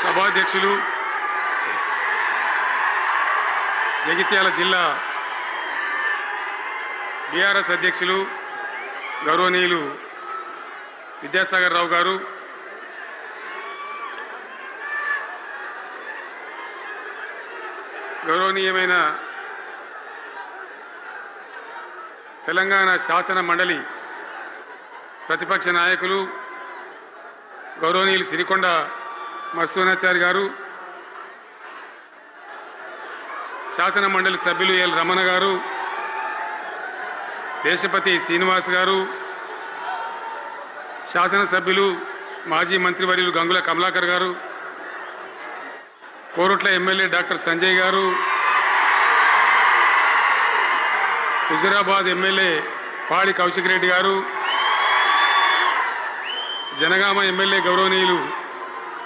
సభాధ్యక్షులు జగిత్యాల జిల్లా బీఆర్ఎస్ అధ్యక్షులు గౌరవనీయులు విద్యాసాగర్ రావు గారు, గౌరవనీయమైన తెలంగాణ శాసన మండలి ప్రతిపక్ష నాయకులు గౌరవనీయులు సిరికొండ మత్స్యోనాచారి గారు, శాసన మండలి సభ్యులు ఎల్ రమణ గారు, దేశపతి శ్రీనివాస్ గారు, శాసనసభ్యులు మాజీ మంత్రివర్యులు గంగుల కమలాకర్ గారు, కోరుట్ల ఎమ్మెల్యే డాక్టర్ సంజయ్ గారు, హుజురాబాద్ ఎమ్మెల్యే పాడి కౌశిక్ రెడ్డి గారు, జనగామ ఎమ్మెల్యే గౌరవనీయులు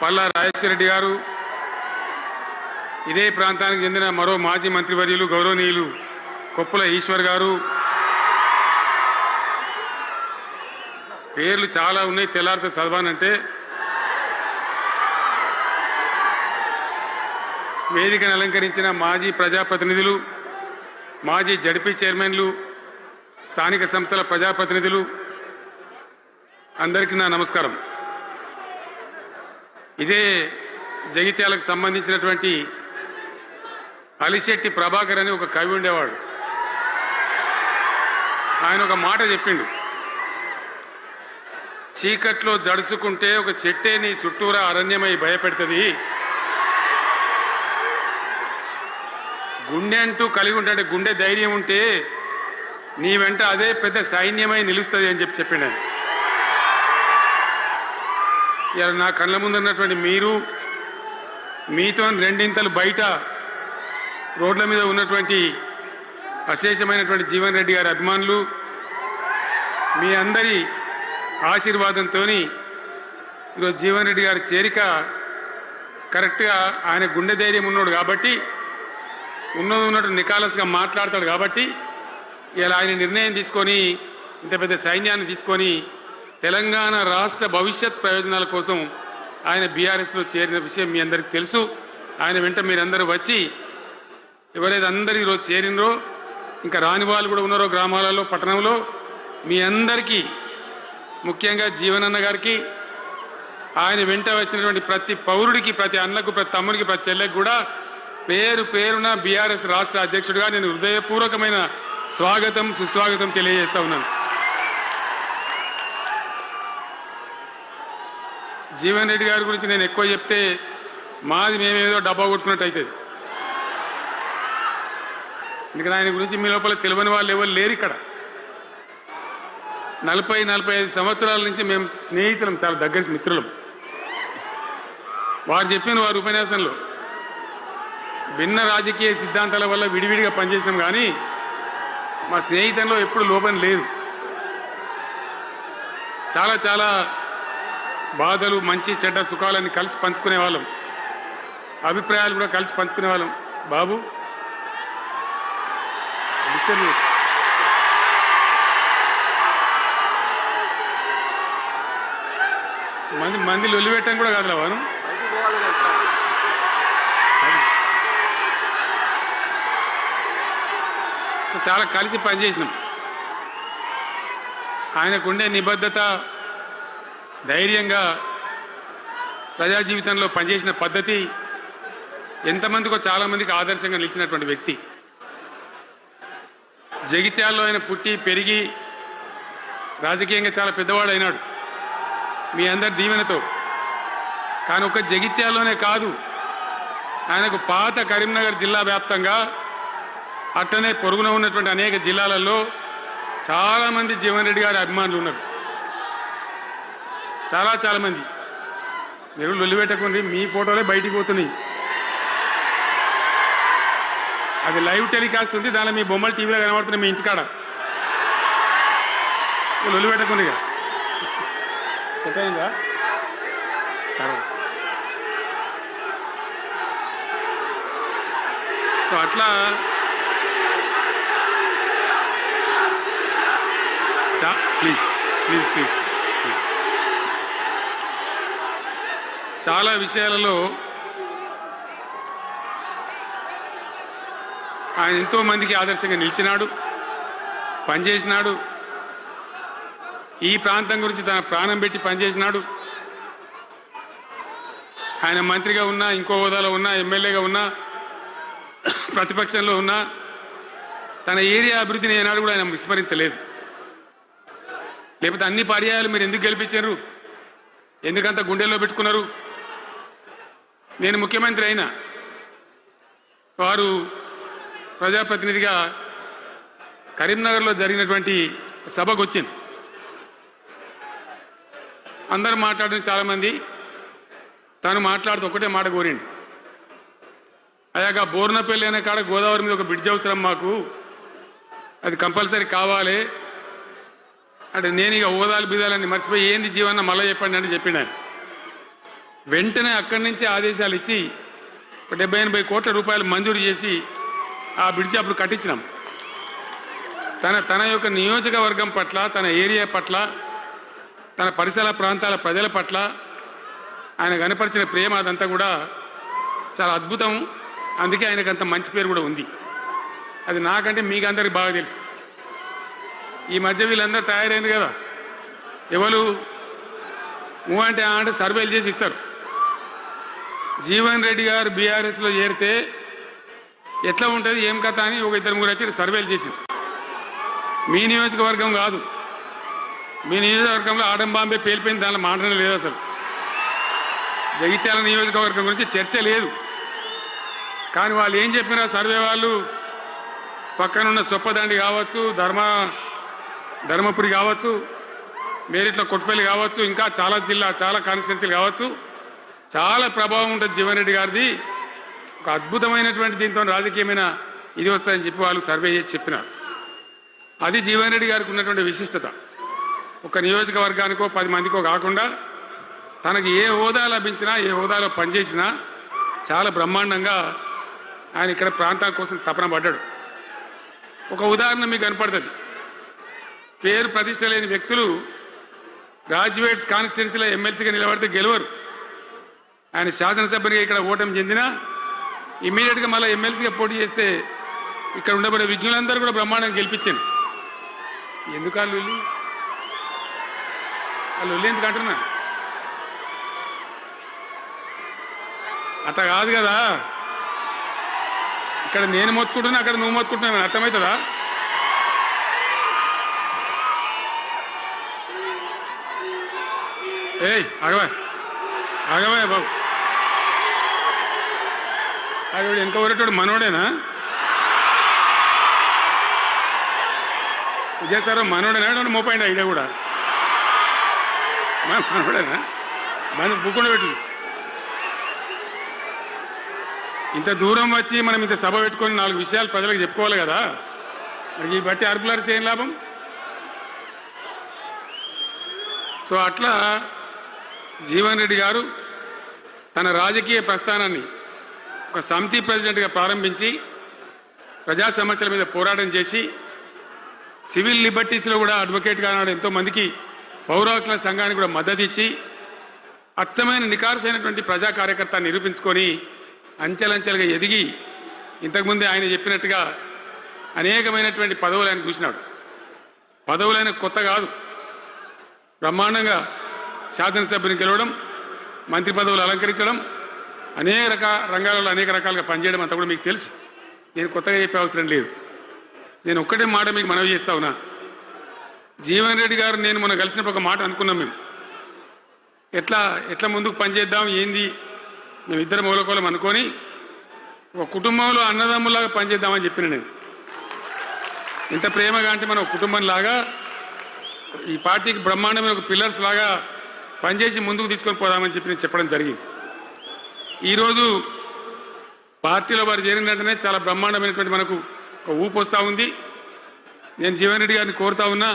పల్లా రాజేశ్వర రెడ్డి గారు, ఇదే ప్రాంతానికి చెందిన మరో మాజీ మంత్రివర్యులు గౌరవనీయులు కొప్పుల ఈశ్వర్ గారు, పేర్లు చాలా ఉన్నాయి, తెల్లారితో చదవానంటే. వేదికను అలంకరించిన మాజీ ప్రజాప్రతినిధులు, మాజీ జడ్పీ చైర్మన్లు, స్థానిక సంస్థల ప్రజాప్రతినిధులు, అందరికీ నా నమస్కారం. ఇదే జగిత్యాలకు సంబంధించినటువంటి అలిశెట్టి ప్రభాకర్ అని ఒక కవి ఉండేవాడు. ఆయన ఒక మాట చెప్పిండు, చీకట్లో జడుసుకుంటే ఒక చెట్టే నీ చుట్టూరా అరణ్యమై భయపెడుతుంది, గుండె అంటూ కలిగి ఉంటే, గుండె ధైర్యం ఉంటే నీ వెంట అదే పెద్ద సైన్యమై నిలుస్తుంది అని చెప్పిండు ఆయన. ఇలా నా కళ్ళ ముందు ఉన్నటువంటి మీరు, మీతో రెండింతలు బయట రోడ్ల మీద ఉన్నటువంటి అశేషమైనటువంటి జీవన్ రెడ్డి గారి అభిమానులు, మీ అందరి ఆశీర్వాదంతో ఈరోజు జీవన్ రెడ్డి గారి చేరిక కరెక్ట్గా, ఆయన గుండె ధైర్యం ఉన్నాడు కాబట్టి, ఉన్నట్టు నికాలస్గా మాట్లాడతాడు కాబట్టి ఇలా ఆయన నిర్ణయం తీసుకొని ఇంత పెద్ద సైన్యాన్ని తీసుకొని తెలంగాణ రాష్ట్ర భవిష్యత్ ప్రయోజనాల కోసం ఆయన బీఆర్ఎస్లో చేరిన విషయం మీ అందరికీ తెలుసు. ఆయన వెంట మీరందరూ వచ్చి, ఎవరైతే అందరూ ఈరోజు చేరినరో, ఇంకా రాని వాళ్ళు కూడా ఉన్నారో గ్రామాలలో, పట్టణంలో, మీ అందరికీ, ముఖ్యంగా జీవనన్న గారికి, ఆయన వెంట వచ్చినటువంటి ప్రతి పౌరుడికి, ప్రతి అన్నకు, ప్రతి తమ్ముడికి, ప్రతి చెల్లెకి కూడా పేరు పేరున బీఆర్ఎస్ రాష్ట్ర అధ్యక్షుడిగా నేను హృదయపూర్వకమైన స్వాగతం, సుస్వాగతం తెలియజేస్తా ఉన్నాను. జీవన్ రెడ్డి గారి గురించి నేను ఎక్కువ చెప్తే మాది మేమేదో డబ్బా కొట్టుకున్నట్టు అవుతుంది. ఎందుకంటే ఆయన గురించి మీ లోపల తెలియని వాళ్ళు ఎవరు లేరు ఇక్కడ. 40-45 సంవత్సరాల నుంచి మేము స్నేహితులం, చాలా దగ్గర మిత్రులం. వారు చెప్పిన వారి ఉపన్యాసంలో భిన్న రాజకీయ సిద్ధాంతాల వల్ల విడివిడిగా పనిచేసినాం, కానీ మా స్నేహితంలో ఎప్పుడు లోపం లేదు. చాలా చాలా బాధలు, మంచి చెడ్డ సుఖాలన్నీ కలిసి పంచుకునే వాళ్ళం, అభిప్రాయాలు కూడా కలిసి పంచుకునే వాళ్ళం. బాబు మంది లొల్లి పెట్టడం కూడా కాదురా వారు. చాలా కలిసి పనిచేసినాం. ఆయనకుండే నిబద్ధత, ధైర్యంగా ప్రజా జీవితంలో పనిచేసిన పద్ధతి ఎంతమందికో చాలామందికి ఆదర్శంగా నిలిచినటువంటి వ్యక్తి. జగిత్యాల్లో ఆయన పుట్టి పెరిగి రాజకీయంగా చాలా పెద్దవాడు అయినాడు మీ అందరి దీవెనతో. కానీ ఒక జగిత్యాల్లోనే కాదు, ఆయనకు పాత కరీంనగర్ జిల్లా వ్యాప్తంగా, అట్టనే పొరుగున ఉన్నటువంటి అనేక జిల్లాలలో చాలామంది జీవన్ రెడ్డి గారి అభిమానులు ఉన్నారు. చాలా మంది. మీరు లొల్లి పెట్టకుండా మీ ఫోటోలే బయటికి పోతున్నాయి. అది లైవ్ టెలికాస్ట్ ఉంది, దానిలో మీ బొమ్మలు టీవీలో కనబడుతున్నాయి మీ ఇంటికాడ. లొల్లి పెట్టకుండా ఇక సెట్ అయిందా? సో అట్లా ప్లీజ్ ప్లీజ్ ప్లీజ్ చాలా విషయాలలో ఆయన ఎంతోమందికి ఆదర్శంగా నిలిచినాడు, పనిచేసినాడు. ఈ ప్రాంతం గురించి తన ప్రాణం పెట్టి పనిచేసినాడు. ఆయన మంత్రిగా ఉన్నా, ఇంకో హోదాలో ఉన్నా, ఎమ్మెల్యేగా ఉన్నా, ప్రతిపక్షంలో ఉన్నా తన ఏరియా అభివృద్ధిని ఏనాడు కూడా ఆయన విస్మరించలేదు. లేకపోతే అన్ని పర్యాయాలు మీరు ఎందుకు గెలిపించారు? ఎందుకంత గుండెల్లో పెట్టుకున్నారు? నేను ముఖ్యమంత్రి అయినా వారు ప్రజాప్రతినిధిగా కరీంనగర్లో జరిగినటువంటి సభకు వచ్చింది. అందరూ మాట్లాడిన చాలామంది, తాను మాట్లాడుతూ ఒకటే మాట కోరిండు. అయ్యాక బోర్నపల్లి అనే కాడ గోదావరి మీద ఒక బ్రిడ్జ్ అవసరం మాకు, అది కంపల్సరీ కావాలి అంటే నేను ఇక హోదాలు బిదాలని మర్చిపోయి ఏంది జీవన్న మళ్ళీ చెప్పండి అంటే చెప్పిండు ఆయన. వెంటనే అక్కడి నుంచి ఆదేశాలు ఇచ్చి 70-80 కోట్ల రూపాయలు మంజూరు చేసి ఆ బ్రిడ్జ్ అప్పుడు కట్టించినాం. తన యొక్క నియోజకవర్గం పట్ల, తన ఏరియా పట్ల, తన పరిసర ప్రాంతాల ప్రజల పట్ల ఆయన కనపరిచిన ప్రేమ అదంతా కూడా చాలా అద్భుతం. అందుకే ఆయనకు అంత మంచి పేరు కూడా ఉంది. అది నాకంటే మీకు అందరికి బాగా తెలుసు. ఈ మధ్య వీళ్ళందరూ తయారైంది కదా, ఎవరు అంటే సర్వేలు చేసి ఇస్తారు. జీవన్ రెడ్డి గారు బీఆర్ఎస్లో చేరితే ఎట్లా ఉంటుంది ఏం కథ అని ఒక 2-3 వచ్చి సర్వేలు చేసింది. మీ నియోజకవర్గం కాదు, మీ నియోజకవర్గంలో ఆడం బాంబే పేలిపోయింది, దానిలో మాటనే లేదు. అసలు జగిత్యాల నియోజకవర్గం గురించి చర్చ లేదు. కానీ వాళ్ళు ఏం చెప్పినా సర్వే వాళ్ళు పక్కనున్న సొప్పదండి కావచ్చు, ధర్మపురి కావచ్చు, మేరిట్ల కొట్టుపల్లి కావచ్చు, ఇంకా చాలా కాన్స్టిట్యున్సీలు కావచ్చు, చాలా ప్రభావం ఉంటుంది జీవన్ రెడ్డి గారిది. ఒక అద్భుతమైనటువంటి దీంతో రాజకీయమైన ఇది వస్తాయని చెప్పి వాళ్ళు సర్వే చేసి చెప్పినారు. అది జీవన్ రెడ్డి గారికి ఉన్నటువంటి విశిష్టత. ఒక నియోజకవర్గానికో 10 మందికో కాకుండా తనకు ఏ హోదా లభించినా, ఏ హోదాలో పనిచేసినా చాలా బ్రహ్మాండంగా ఆయన ఇక్కడ ప్రాంతం కోసం తపన పడ్డాడు. ఒక ఉదాహరణ మీకు కనపడుతుంది. పేరు ప్రతిష్ట లేని వ్యక్తులు గ్రాడ్యుయేట్స్ కాన్స్టిట్యున్సీలో ఎమ్మెల్సీగా నిలబడితే గెలవరు. ఆయన శాసనసభ్యునిగా ఇక్కడ ఓటమి చెందినా ఇమ్మీడియట్గా మళ్ళీ ఎమ్మెల్సీగా పోటీ చేస్తే ఇక్కడ ఉండబడే విజ్ఞులందరూ కూడా బ్రహ్మాండంగా గెలిపించాను. ఎందుకు వాళ్ళు ఎందుకు అంటున్నా? అట్లా కాదు కదా, ఇక్కడ నేను మొత్తుకుంటున్నా, అక్కడ నువ్వు మొత్తుకుంటున్నావు, అర్థమవుతుందా? ఏయ్ ఆగవా బాబు, ఆవిడ వెనక ఊరేటోడు మనోడేనా? విజయసారు మనోడేనా? మోపాయింట్ ఐడియా కూడా మనోడేనా? బుక్కుండా పెట్టు. ఇంత దూరం వచ్చి మనం ఇంత సభ పెట్టుకొని 4 విషయాలు ప్రజలకు చెప్పుకోవాలి కదా. మరి ఈ బట్టి అరుపులరిస్తే ఏం లాభం? సో అట్లా జీవన్ రెడ్డి గారు తన రాజకీయ ప్రస్థానాన్ని ఒక సమితి ప్రెసిడెంట్గా ప్రారంభించి ప్రజా సమస్యల మీద పోరాటం చేసి సివిల్ లిబర్టీస్లో కూడా అడ్వకేట్గా నాడు ఎంతోమందికి పౌర హక్కుల సంఘానికి కూడా మద్దతు ఇచ్చి అచ్చమైన నికార్సైనటువంటి ప్రజా కార్యకర్త నిరూపించుకొని అంచెలంచెలుగా ఎదిగి ఇంతకుముందే ఆయన చెప్పినట్టుగా అనేకమైనటువంటి పదవులు ఆయన చూసినాడు. పదవులైన కొత్త కాదు, బ్రహ్మాండంగా శాసనసభ్యుని గెలవడం, మంత్రి పదవులు అలంకరించడం, అనేక రంగాలలో అనేక రకాలుగా పనిచేయడం అంతా కూడా మీకు తెలుసు. నేను కొత్తగా చెప్పే అవసరం లేదు. నేను ఒక్కటే మాట మీకు మనవి చేస్తా ఉన్నా. జీవన్ రెడ్డి గారు నేను మొన్న కలిసినప్పుడు ఒక మాట అనుకున్నాం. మేము ఎట్లా ముందుకు పనిచేద్దాం ఏంది, మేము ఇద్దరు మూలకోలం అనుకొని ఒక కుటుంబంలో అన్నదమ్ములాగా పనిచేద్దామని చెప్పిన నేను. ఇంత ప్రేమగా అంటే మనం ఒక కుటుంబంలాగా ఈ పార్టీకి బ్రహ్మాండమైన ఒక పిల్లర్స్ లాగా పనిచేసి ముందుకు తీసుకొని పోదామని చెప్పి నేను చెప్పడం జరిగింది. ఈరోజు పార్టీలో వారు చేరిన వెంటనే చాలా బ్రహ్మాండమైనటువంటి మనకు ఒక ఊపు వస్తూ ఉంది. నేను జీవన్ రెడ్డి గారిని కోరుతా ఉన్నా,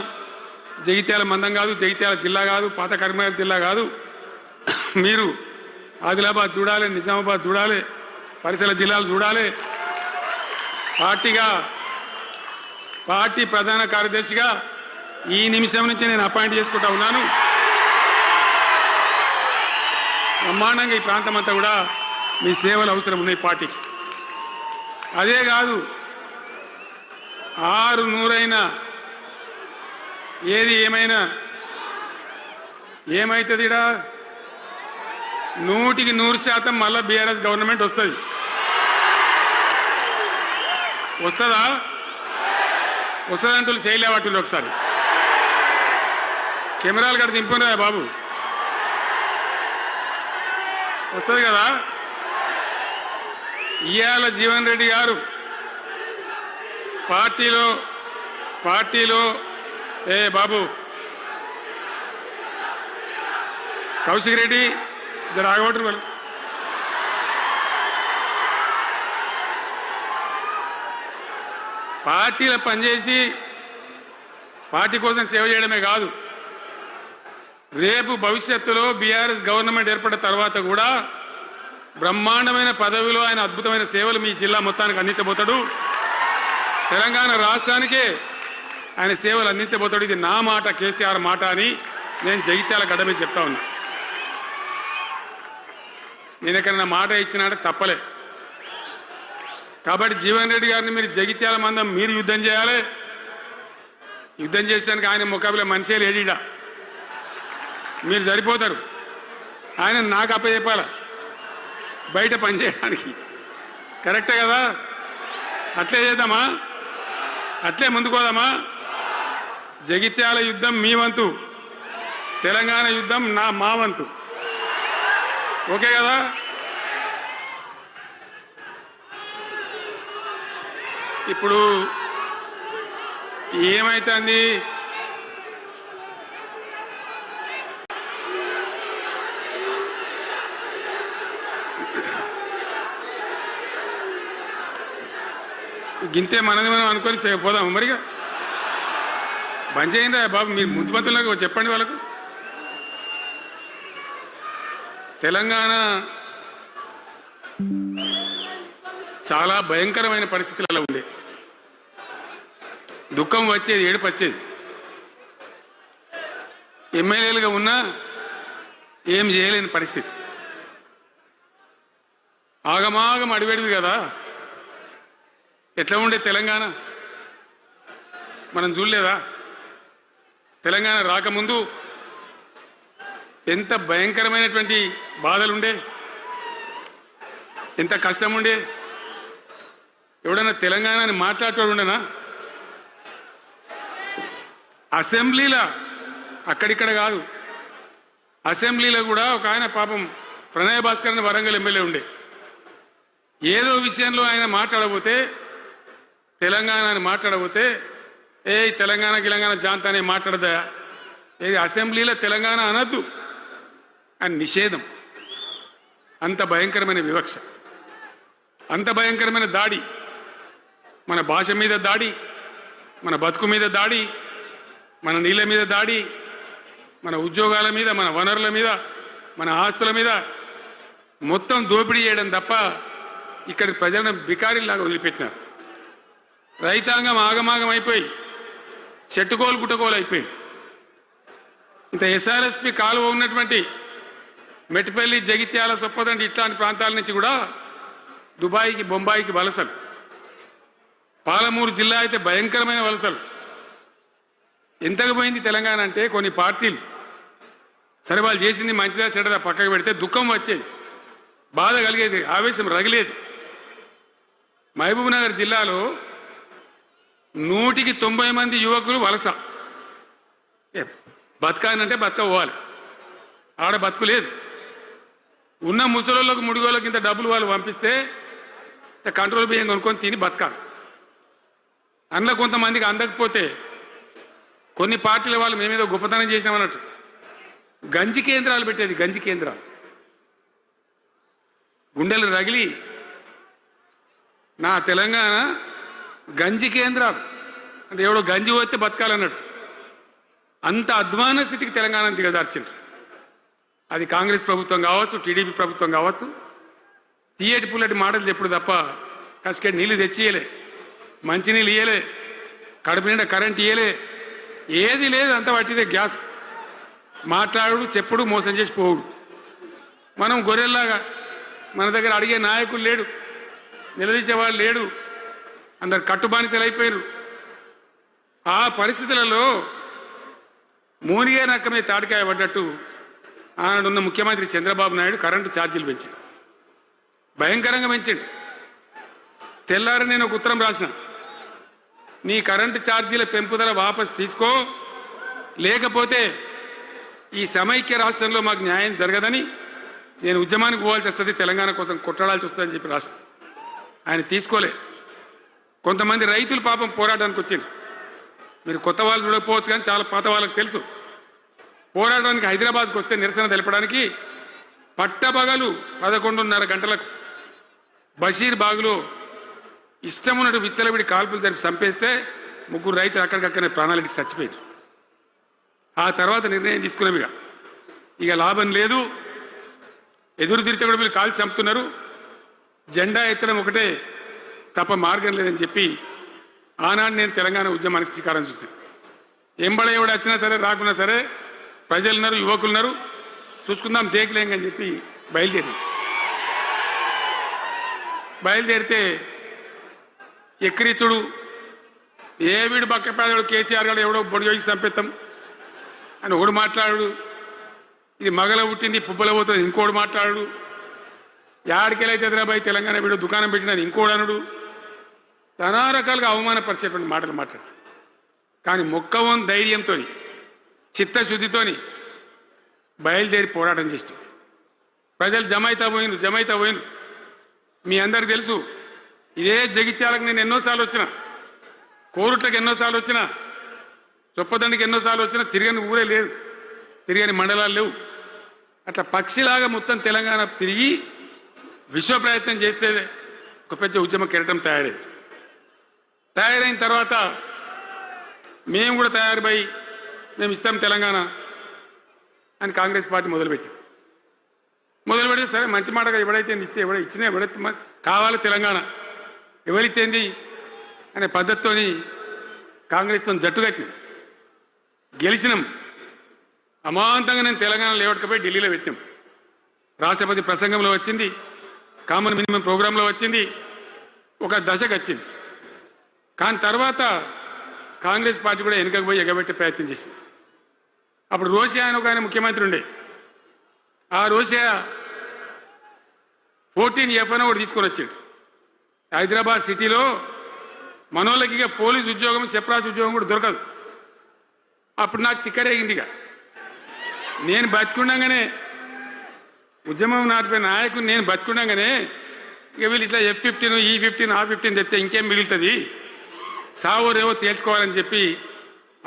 జగిత్యాల మందం కాదు, జగిత్యాల జిల్లా కాదు, పాత కరీంనగర్ జిల్లా కాదు, మీరు ఆదిలాబాద్ చూడాలి, నిజామాబాద్ చూడాలి, పరిసర జిల్లాలు చూడాలి. పార్టీ ప్రధాన కార్యదర్శిగా ఈ నిమిషం నుంచి నేను అపాయింట్ చేసుకుంటా ఉన్నాను. బ్రహ్మాండంగా ఈ ప్రాంతం అంతా కూడా మీ సేవలు అవసరం ఉన్నాయి పార్టీకి. అదే కాదు, 600 ఏది ఏమైనా ఏమవుతుంది? 100% మళ్ళా బీఆర్ఎస్ గవర్నమెంట్ వస్తుంది. వస్తుందా? వస్తుందంటూ చేయలేవాటిలో ఒకసారి కెమెరాలు కడ దింపురా బాబు. వస్తుంది కదా? ఇవాళ జీవన్ రెడ్డి గారు పార్టీలో ఏ బాబు కౌశిక్ రెడ్డి ఇద్దరు ఆగబట్టరు వాళ్ళు. పార్టీలో పనిచేసి పార్టీ కోసం సేవ చేయడమే కాదు, రేపు భవిష్యత్తులో బీఆర్ఎస్ గవర్నమెంట్ ఏర్పడిన తర్వాత కూడా బ్రహ్మాండమైన పదవిలో ఆయన అద్భుతమైన సేవలు మీ జిల్లా మొత్తానికి అందించబోతాడు. తెలంగాణ రాష్ట్రానికే ఆయన సేవలు అందించబోతాడు. ఇది నా మాట, కేసీఆర్ మాట అని నేను జగిత్యాల గడ్డ మీద చెప్తా ఉన్నా. నేను ఎక్కడన్నా మాట ఇచ్చినాడే తప్పలే. కాబట్టి జీవన్ రెడ్డి గారిని మీరు జగిత్యాల మందం మీరు యుద్ధం చేయాలి. యుద్ధం చేసేదానికి ఆయన ముఖాబిలా మనిషే లేడీడా, మీరు సరిపోతారు. ఆయన నాకు అప్పచెప్పాల బయట పనిచేయడానికి. కరెక్టే కదా? అట్లే చేద్దామా? అట్లే ముందుకోదామా? జగిత్యాల యుద్ధం మీ వంతు, తెలంగాణ యుద్ధం మా వంతు. ఓకే కదా? ఇప్పుడు ఏమైతుంది? గింతే మనది మనం అనుకొని పోదాము. మరిగా బంద్ చేయండి బాబు. మీరు ముందుపత్తులకు చెప్పండి వాళ్ళకు. తెలంగాణ చాలా భయంకరమైన పరిస్థితులలో ఉండే, దుఃఖం వచ్చేది, ఏడుపు వచ్చేది. ఎమ్మెల్యేలుగా ఉన్నా ఏం చేయలేని పరిస్థితి. ఆగమాగం అడివేడివి కదా. ఎట్లా ఉండే తెలంగాణ మనం చూడలేదా? తెలంగాణ రాకముందు ఎంత భయంకరమైనటువంటి బాధలుండే, ఎంత కష్టం ఉండే. ఎవడన్నా తెలంగాణని మాట్లాడేవాడు ఉండేనా? అసెంబ్లీలో, అక్కడిక్కడ కాదు, అసెంబ్లీలో కూడా ఒక ఆయన పాపం ప్రణయ్ భాస్కర్ అని వరంగల్ ఎమ్మెల్యే ఉండే, ఏదో విషయంలో ఆయన మాట్లాడబోతే, తెలంగాణని మాట్లాడబోతే, తెలంగాణ గిలంగాణ జాంతానే మాట్లాడదా, ఏది అసెంబ్లీలో తెలంగాణ అనద్దు అని నిషేధం. అంత భయంకరమైన వివక్ష, అంత భయంకరమైన దాడి, మన భాష మీద దాడి, మన బతుకు మీద దాడి, మన నీళ్ళ మీద దాడి, మన ఉద్యోగాల మీద, మన వనరుల మీద, మన ఆస్తుల మీద మొత్తం దోపిడీ చేయడం తప్ప ఇక్కడి ప్రజలను బికారీలాగా వదిలిపెట్టినారు. రైతాంగం ఆగమాగం అయిపోయి చెట్టుకోలు గుట్టకోలు అయిపోయి, ఇంత ఎస్ఆర్ఎస్పి కాలువ ఉన్నటువంటి మెట్టిపల్లి, జగిత్యాల, సొప్పదండి ఇట్లాంటి ప్రాంతాల నుంచి కూడా దుబాయ్కి, బొంబాయికి వలసలు. పాలమూరు జిల్లా అయితే భయంకరమైన వలసలు. ఎంతకు పోయింది తెలంగాణ అంటే, కొన్ని పార్టీలు సరే వాళ్ళు చేసింది మంచిదా చెడ్డదా పక్కకు పెడితే దుఃఖం వచ్చేది, బాధ కలిగేది, ఆవేశం రగిలేది. మహబూబ్నగర్ జిల్లాలో 190 మంది యువకులు వలస. బతకానంటే బతకపోవాలి, ఆడ బతుకు లేదు. ఉన్న ముసలోళ్ళకు, ముడిగోళ్ళకి ఇంత డబ్బులు వాళ్ళు పంపిస్తే కంట్రోల్ బియ్యం కొనుక్కొని తిని బతకాలి. అందులో కొంతమందికి అందకపోతే కొన్ని పార్టీల వాళ్ళు మేమేదో గొప్పతనం చేసామన్నట్టు గంజి కేంద్రాలు పెట్టేది. గంజి కేంద్రాలు గుండెలు రగిలి, నా తెలంగాణ గంజి కేంద్రాలు అంటే ఎవడో గంజి పోతే బతకాలన్నట్టు అంత అధ్వాన స్థితికి తెలంగాణ దిగజార్చిండ్రు. అది కాంగ్రెస్ ప్రభుత్వం కావచ్చు, టీడీపీ ప్రభుత్వం కావచ్చు. తీయటి పుల్లటి మాటలు చెప్పుడు తప్ప కసికెట్ నీళ్ళు తెచ్చియలే, మంచినీళ్ళు ఇయ్యలే, కడుపు నిండా కరెంట్ ఇయ్యలే, ఏది లేదు. అంత పట్టిదే గ్యాస్. మాట్లాడు, చెప్పుడు, మోసం చేసి పోవుడు. మనం గొర్రెల్లాగా, మన దగ్గర అడిగే నాయకులు లేడు, నిలదీసేవాళ్ళు లేడు, అందరు కట్టుబానిసలు అయిపోయారు. ఆ పరిస్థితులలో మూనిగే నక్క మీద తాటికాయ పడ్డట్టు ఆనాడున్న ముఖ్యమంత్రి చంద్రబాబు నాయుడు కరెంటు ఛార్జీలు పెంచాడు, భయంకరంగా పెంచాడు. తెల్లారి నేను ఒక ఉత్తరం రాసిన, నీ కరెంటు ఛార్జీల పెంపుదల వాపసు తీసుకో, లేకపోతే ఈ సమైక్య రాష్ట్రంలో మాకు న్యాయం జరగదని నేను ఉద్యమానికి పోవాల్సి వస్తుంది, తెలంగాణ కోసం కొట్లాడాల్సి వస్తుందని చెప్పి రాష్ట్రం ఆయన తీసుకోలే. కొంతమంది రైతులు పాపం పోరాటానికి వచ్చారు. మీరు కొత్త వాళ్ళు చూడకపోవచ్చు కానీ చాలా పాత వాళ్ళకి తెలుసు. పోరాటానికి హైదరాబాద్కి వస్తే నిరసన తెలపడానికి పట్టబగలు 11:30 గంటలకు బషీర్ బాగులో ఇష్టం ఉన్నట్టు విచ్చలవిడి కాల్పులు జరిపి చంపేస్తే 3 రైతులు అక్కడికక్కడనే ప్రాణాలకి చచ్చిపోయారు. ఆ తర్వాత నిర్ణయం తీసుకున్నాం, ఇక లాభం లేదు, ఎదురు తిరిగితే కూడా వీళ్ళు కాల్చి చంపుతున్నారు, జెండా ఎత్తడం ఒకటే తప్ప మార్గం లేదని చెప్పి ఆనాడు నేను తెలంగాణ ఉద్యమానికి శ్రీకారం చుట్టాను. ఎంబడ ఎవడు వచ్చినా సరే రాకున్నా సరే ప్రజలు ఉన్నారు, యువకులు ఉన్నారు, చూసుకుందాం దేకలేంగని చెప్పి బయలుదేరితే ఎక్కిరిచుడు, ఏ వీడు బక్కపేదడు కేసీఆర్ గారు ఎవడో బొడి చేసి చంపేస్తాం అని ఒకడు మాట్లాడు, ఇది మగల పుట్టింది పుబ్బల పోతుంది ఇంకోడు మాట్లాడు, యాడికెళ్ళైతే హైదరాబాద్ తెలంగాణ వీడు దుకాణం పెట్టినని ఇంకోడు అనుడు, నానా రకాలుగా అవమానపరిచేటువంటి మాటలు మాట్లాడు. కానీ మొక్కవం ధైర్యంతో చిత్తశుద్ధితోని బయలుదేరి పోరాటం చేస్తాం. ప్రజలు జమైతా పోయిను. మీ అందరికి తెలుసు, ఇదే జగిత్యాలకు నేను ఎన్నోసార్లు వచ్చిన, కోరుట్లకు ఎన్నోసార్లు వచ్చిన, చొప్పదండికి ఎన్నోసార్లు వచ్చినా తిరగని ఊరే లేదు, తిరగని మండలాలు లేవు. అట్లా పక్షిలాగా మొత్తం తెలంగాణ తిరిగి విశ్వ ప్రయత్నం చేస్తే ఒక పెద్ద ఉద్యమ కెరటం తయారైన తర్వాత మేము కూడా తయారుపై మేము ఇస్తాం తెలంగాణ అని కాంగ్రెస్ పార్టీ మొదలుపెడితే సరే మంచి మాటగా ఎవడైతే ఇస్తే ఇచ్చినా ఎవడైతే కావాలి తెలంగాణ ఎవరితేంది అనే పద్ధతితోని కాంగ్రెస్తో జట్టు కట్టినాం, గెలిచినాం. అమాంతంగా నేను తెలంగాణ లేవట్టుకపోయి ఢిల్లీలో పెట్టాం. రాష్ట్రపతి ప్రసంగంలో వచ్చింది, కామన్ మినిమం ప్రోగ్రాంలో వచ్చింది, ఒక దశకు వచ్చింది. కానీ తర్వాత కాంగ్రెస్ పార్టీ కూడా వెనుకకు పోయి ఎగబెట్టే ప్రయత్నం చేసింది. అప్పుడు రోషియా అని ఒక ఆయన ముఖ్యమంత్రి ఉండే, ఆ రోషియా 14F అని ఒకటి తీసుకొని వచ్చాడు. హైదరాబాద్ సిటీలో మనోళ్ళకి ఇక పోలీసు ఉద్యోగం సెపరాజ్ ఉద్యోగం కూడా దొరకదు. అప్పుడు నాకు తిక్కరేగింది. ఇక నేను బతికుండగానే ఉద్యమం నాటిపోయిన నాయకుని నేను బతికుండగానే ఇక వీళ్ళు ఇట్లా F-15 E-15 R-15 తెస్తే ఇంకేం మిగులుతుంది, సావోరేవో తేల్చుకోవాలని చెప్పి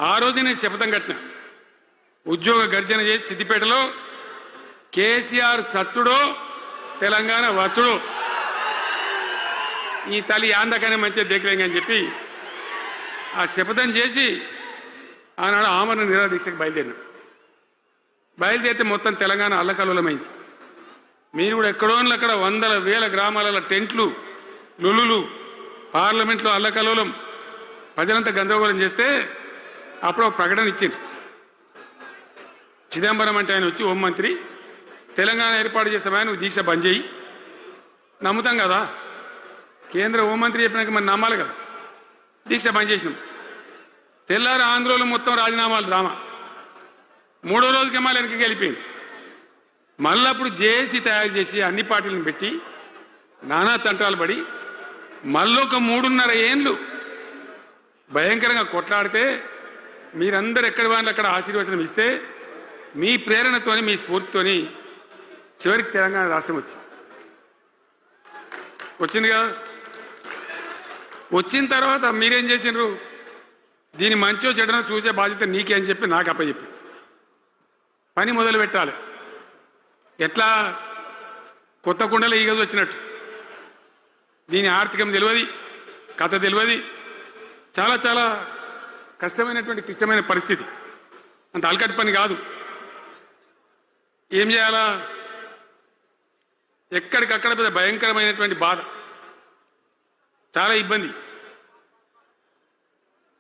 ఆ రోజు నేను శపథం కట్టిన. ఉద్యోగ గర్జన చేసి సిద్దిపేటలో కేసీఆర్ సచ్చుడో తెలంగాణ వచ్చుడో, ఈ తల్లి ఆందకనే మంచిగా దేకలేంగని చెప్పి ఆ శపథం చేసి ఆనాడు ఆమరణ నిరాహార దీక్షకు బయలుదేరితే మొత్తం తెలంగాణ అల్లకల్లోలమైంది. మీరు కూడా ఎక్కడో అక్కడ వందల వేల గ్రామాలలో టెంట్లు, లులులు, పార్లమెంట్లో అల్లకల్లోలం, ప్రజలంతా గందరగోళం చేస్తే అప్పుడు ఒక ప్రకటన ఇచ్చింది. చిదంబరం అంటే ఆయన వచ్చి హోంమంత్రి, తెలంగాణ ఏర్పాటు చేస్తామని నువ్వు దీక్ష బంద్ చేయి. నమ్ముతాం కదా, కేంద్ర హోంమంత్రి చెప్పినాక మనం నమ్మాలి కదా. దీక్ష బంద్ చేసినాం. తెల్లారి ఆంధ్రలో మొత్తం రాజీనామాలు డ్రామా. 3వ రోజుకి మళ్ళీ వెనక్కి వెళ్ళిపోయింది. మళ్ళీ అప్పుడు జేఏసీ తయారు చేసి అన్ని పార్టీలను పెట్టి నానా తంటాలు పడి మళ్ళొక 3.5 ఏళ్ళు భయంకరంగా కొట్లాడితే మీరందరూ ఎక్కడి వాళ్ళు అక్కడ ఆశీర్వచనం ఇస్తే మీ ప్రేరణతోని మీ స్ఫూర్తితోని చివరికి తెలంగాణ రాష్ట్రం వచ్చింది కదా. వచ్చిన తర్వాత మీరేం చేసినారు, దీని మంచో చెడనో చూసే బాధ్యత నీకే అని చెప్పి నాకు అప్పచెప్పి పని మొదలు పెట్టాలి. ఎట్లా కొత్త కుండలో ఈగలు వచ్చినట్టు దీని ఆర్థికం తెలియదు, కథ తెలియదు, చాలా చాలా కష్టమైనటువంటి క్లిష్టమైన పరిస్థితి, అంత అలకటి పని కాదు. ఏం చేయాలా, ఎక్కడికక్కడ పెద్ద భయంకరమైనటువంటి బాధ, చాలా ఇబ్బంది.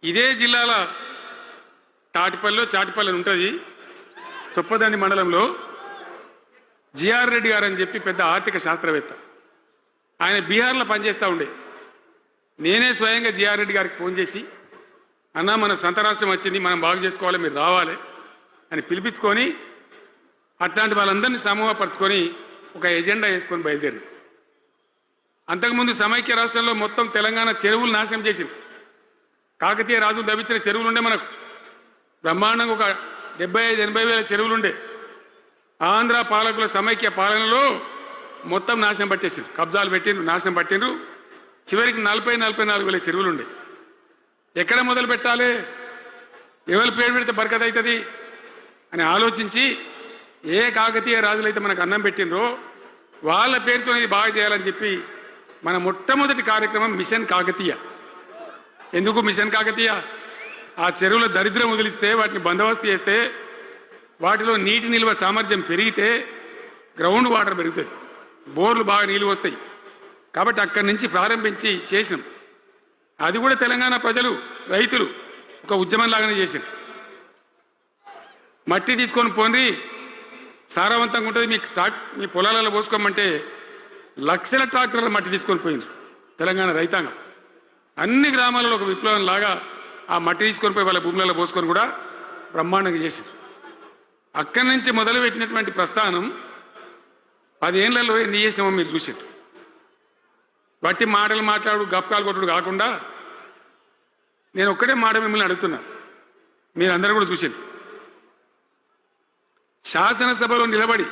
ఇదే జిల్లాల చాటిపల్లి ఉంటుంది, చొప్పదండి మండలంలో జిఆర్ రెడ్డి గారు అని చెప్పి పెద్ద ఆర్థిక శాస్త్రవేత్త, ఆయన బీహార్లో పనిచేస్తూ ఉండే. నేనే స్వయంగా జిఆర్ రెడ్డి గారికి ఫోన్ చేసి అన్న మన సొంత రాష్ట్రం వచ్చింది, మనం బాగు చేసుకోవాలి, మీరు రావాలి అని పిలిపించుకొని అట్లాంటి వాళ్ళందరినీ సమూహపరచుకొని ఒక ఎజెండా వేసుకొని బయలుదేరి. అంతకుముందు సమైక్య రాష్ట్రంలో మొత్తం తెలంగాణ చెరువులు నాశనం చేసింది. కాకతీయ రాజులు తవ్వించిన చెరువులు ఉండే మనకు బ్రహ్మాండంగా ఒక 75-80 వేల చెరువులు ఉండే. ఆంధ్ర పాలకుల సమైక్య పాలనలో మొత్తం నాశనం పట్టేసిండ్రు, కబ్జాలు పెట్టిండ్రు, నాశనం పట్టిండ్రు. చివరికి 40-44 వేల చెరువులు ఉండే. ఎక్కడ మొదలు పెట్టాలి, ఎవరి పేరు పెడితే బరకత అవుతుంది అని ఆలోచించి ఏ కాకతీయ రాజులైతే మనకు అన్నం పెట్టినరో వాళ్ళ పేరుతో ఇది బాగా చేయాలని చెప్పి మన మొట్టమొదటి కార్యక్రమం మిషన్ కాకతీయ. ఎందుకు మిషన్ కాకతీయ? ఆ చెరువుల దరిద్రం వదిలిస్తే, వాటిని బందోబస్తు చేస్తే, వాటిలో నీటి నిల్వ సామర్థ్యం పెరిగితే గ్రౌండ్ వాటర్ పెరుగుతుంది, బోర్లు బాగా నీళ్ళు వస్తాయి. కాబట్టి అక్కడి నుంచి ప్రారంభించి చేసినాం. అది కూడా తెలంగాణ ప్రజలు, రైతులు ఒక ఉద్యమంలాగానే చేసింది. మట్టి తీసుకొని పోండి, సారవంతంగా ఉంటుంది, మీ పొలాలలో పోసుకోమంటే లక్షల ట్రాక్టర్ల మట్టి తీసుకొని పోయింది తెలంగాణ రైతాంగం. అన్ని గ్రామాలలో ఒక విప్లవం లాగా ఆ మట్టి తీసుకొని పోయి వాళ్ళ భూములలో పోసుకొని కూడా బ్రహ్మాండంగా చేసింది. అక్కడి నుంచి మొదలుపెట్టినటువంటి ప్రస్థానం 10 ఏళ్లలో ఎన్ని చేసినామో మీరు చూసారు. బట్టి మాటలు మాట్లాడు, గప్కాలు కొట్టుడు కాకుండా నేను ఒక్కటే మాట మిమ్మల్ని అడుగుతున్నా, మీరందరూ కూడా చూసారు. శాసనసభలో నిలబడి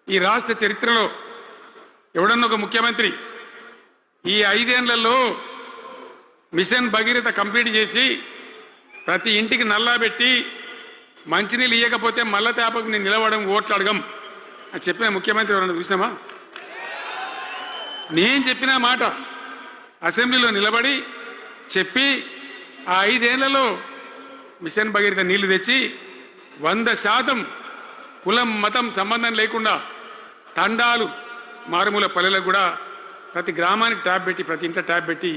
ఈ రాష్ట్ర చరిత్రలో ఎవడన్నా ఒక ముఖ్యమంత్రి ఈ 5 ఏళ్లలో మిషన్ భగీరథ కంప్లీట్ చేసి ప్రతి ఇంటికి నల్లా పెట్టి మంచినీళ్ళు ఇవ్వకపోతే మల్ల తేపకు నేను నిలవడం, ఓట్లు అడగం అని చెప్పిన ముఖ్యమంత్రి ఎవరన్నా చూసినామా? నేను చెప్పిన మాట అసెంబ్లీలో నిలబడి చెప్పి ఆ 5 ఏళ్లలో మిషన్ భగీరథ నీళ్లు తెచ్చి 100% కులం మతం సంబంధం లేకుండా తండాలు మారుమూల పల్లెలకు కూడా ప్రతి గ్రామానికి ట్యాప్ పెట్టి, ప్రతి ఇంట ట్యాప్ పెట్టి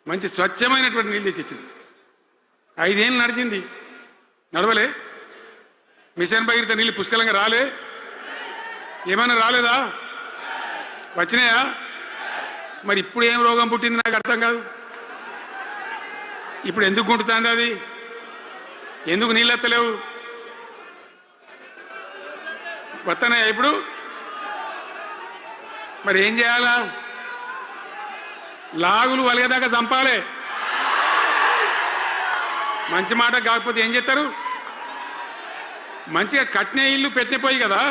మంచి స్వచ్ఛమైనటువంటి నీళ్ళు తెచ్చిచ్చింది. 5 ఏళ్ళు నడిచింది, నడవలే? మిషన్ భగీరథ నీళ్ళు పుష్కలంగా రాలే? ఏమైనా రాలేదా? వచ్చినాయా? మరి ఇప్పుడు ఏం రోగం పుట్టింది నాకు అర్థం కాదు. ఇప్పుడు ఎందుకు గుంటుతుంది అది? ఎందుకు నీళ్ళు ఎత్తలేవు? వస్తున్నాయా ఇప్పుడు? మరి ఏం చేయాలా? లాగులు వలిగేదాకా చంపాలి. మంచి మాట కాకపోతే ఏం చేస్తారు? మంచిగా కట్నే ఇల్లు పెట్టిపోయి కదా,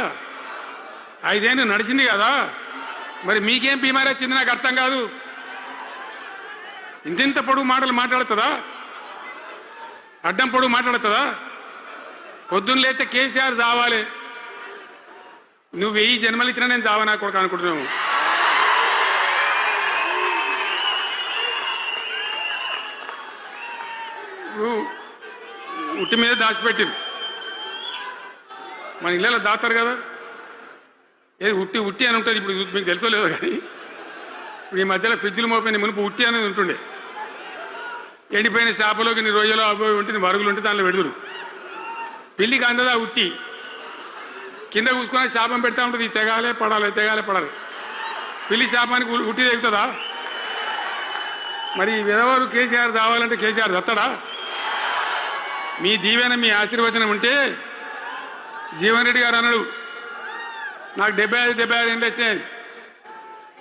5 ఏళ్ళు నడిచింది కదా, మరి మీకేం బీమారీ వచ్చింది నాకు అర్థం కాదు. ఇంత పొడుగు మాటలు మాట్లాడుతుందా? అడ్డం పొడుగు మాట్లాడుతుందా? పొద్దున్న లేస్తే కేసీఆర్ చావాలి, నువ్వు 1000 జన్మలు ఇచ్చినా నేను చావనా కొడుకు అనుకుంటున్నావు. ఉట్టి మీద దాచిపెట్టింది, మన ఇళ్ళలో దాతారు కదా, ఏది ఉట్టి ఉట్టి అని ఉంటుంది. ఇప్పుడు మీకు తెలుసో లేదో కానీ ఇప్పుడు ఈ మధ్యలో ఫ్రిడ్జ్లు మోపోయిన మునుపు ఉట్టి అనేది ఉంటుండే. ఎండిపోయిన చేపలోకి నీ రొయ్యలో అబ్బాయి ఉంటుంది, వరుగులు ఉంటే దానిలో పెడుతురు. పిల్లికి అందదా ఉట్టి, కింద కూసుకొని శాపం పెడతా ఉంటుంది, తెగాలే పడాలి, తెగాలే పడాలి. పిల్లి శాపానికి ఉట్టి తెగుతుందా? మరి విధవారు కేసీఆర్ రావాలంటే కేసీఆర్ దత్తడా? మీ దీవెన, మీ ఆశీర్వచనం ఉంటే జీవన్ రెడ్డి గారు అన్నాడు, నాకు 75 ఏళ్ళు వచ్చినాయి.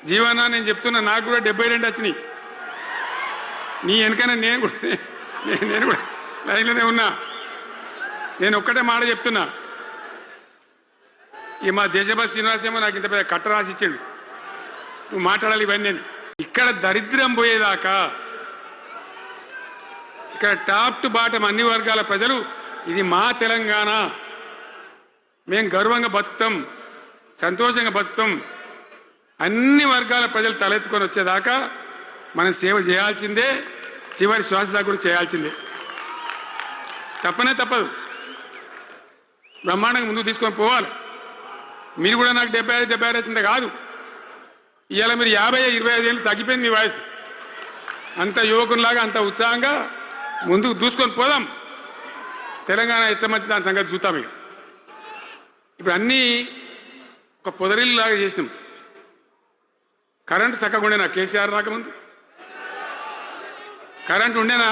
జీవన నేను చెప్తున్నా, నాకు కూడా 72 వచ్చినాయి. నీ వెనకనే నేను కూడా లైన్లోనే ఉన్నా. నేను ఒక్కటే మాట చెప్తున్నా, ఈ మా దేశభాష శ్రీనివాసేమో నాకు ఇంత పెద్ద కట్ట రాసి ఇచ్చాడు, నువ్వు మాట్లాడాలి ఇవన్నీ. నేను ఇక్కడ దరిద్రం పోయేదాకా, ఇక్కడ టాప్ టు బాటం అన్ని వర్గాల ప్రజలు ఇది మా తెలంగాణ, మేము గర్వంగా బతుకుతాం, సంతోషంగా బతుకుతాం, అన్ని వర్గాల ప్రజలు తలెత్తుకొని వచ్చేదాకా మనం సేవ చేయాల్సిందే, చివరి శ్వాస దాకా కూడా చేయాల్సిందే, తప్పనే తప్పదు. బ్రహ్మాండంగా ముందుకు తీసుకొని పోవాలి. మీరు కూడా నాకు 75 వచ్చింది కాదు, ఇవాళ మీరు 50-25 ఏళ్ళు తగ్గిపోయింది మీ వయసు. అంత యువకునిలాగా అంత ఉత్సాహంగా ముందుకు దూసుకొని పోదాం. తెలంగాణ ఎట్లా మంచి దాని సంగతి చూద్దాం. ఇక ఇప్పుడు అన్నీ ఒక పొదరిల్లాగా చేసినాం. కరెంటు చక్కగా ఉండేనా? కేసీఆర్ రాకముందు కరెంటు ఉండేనా?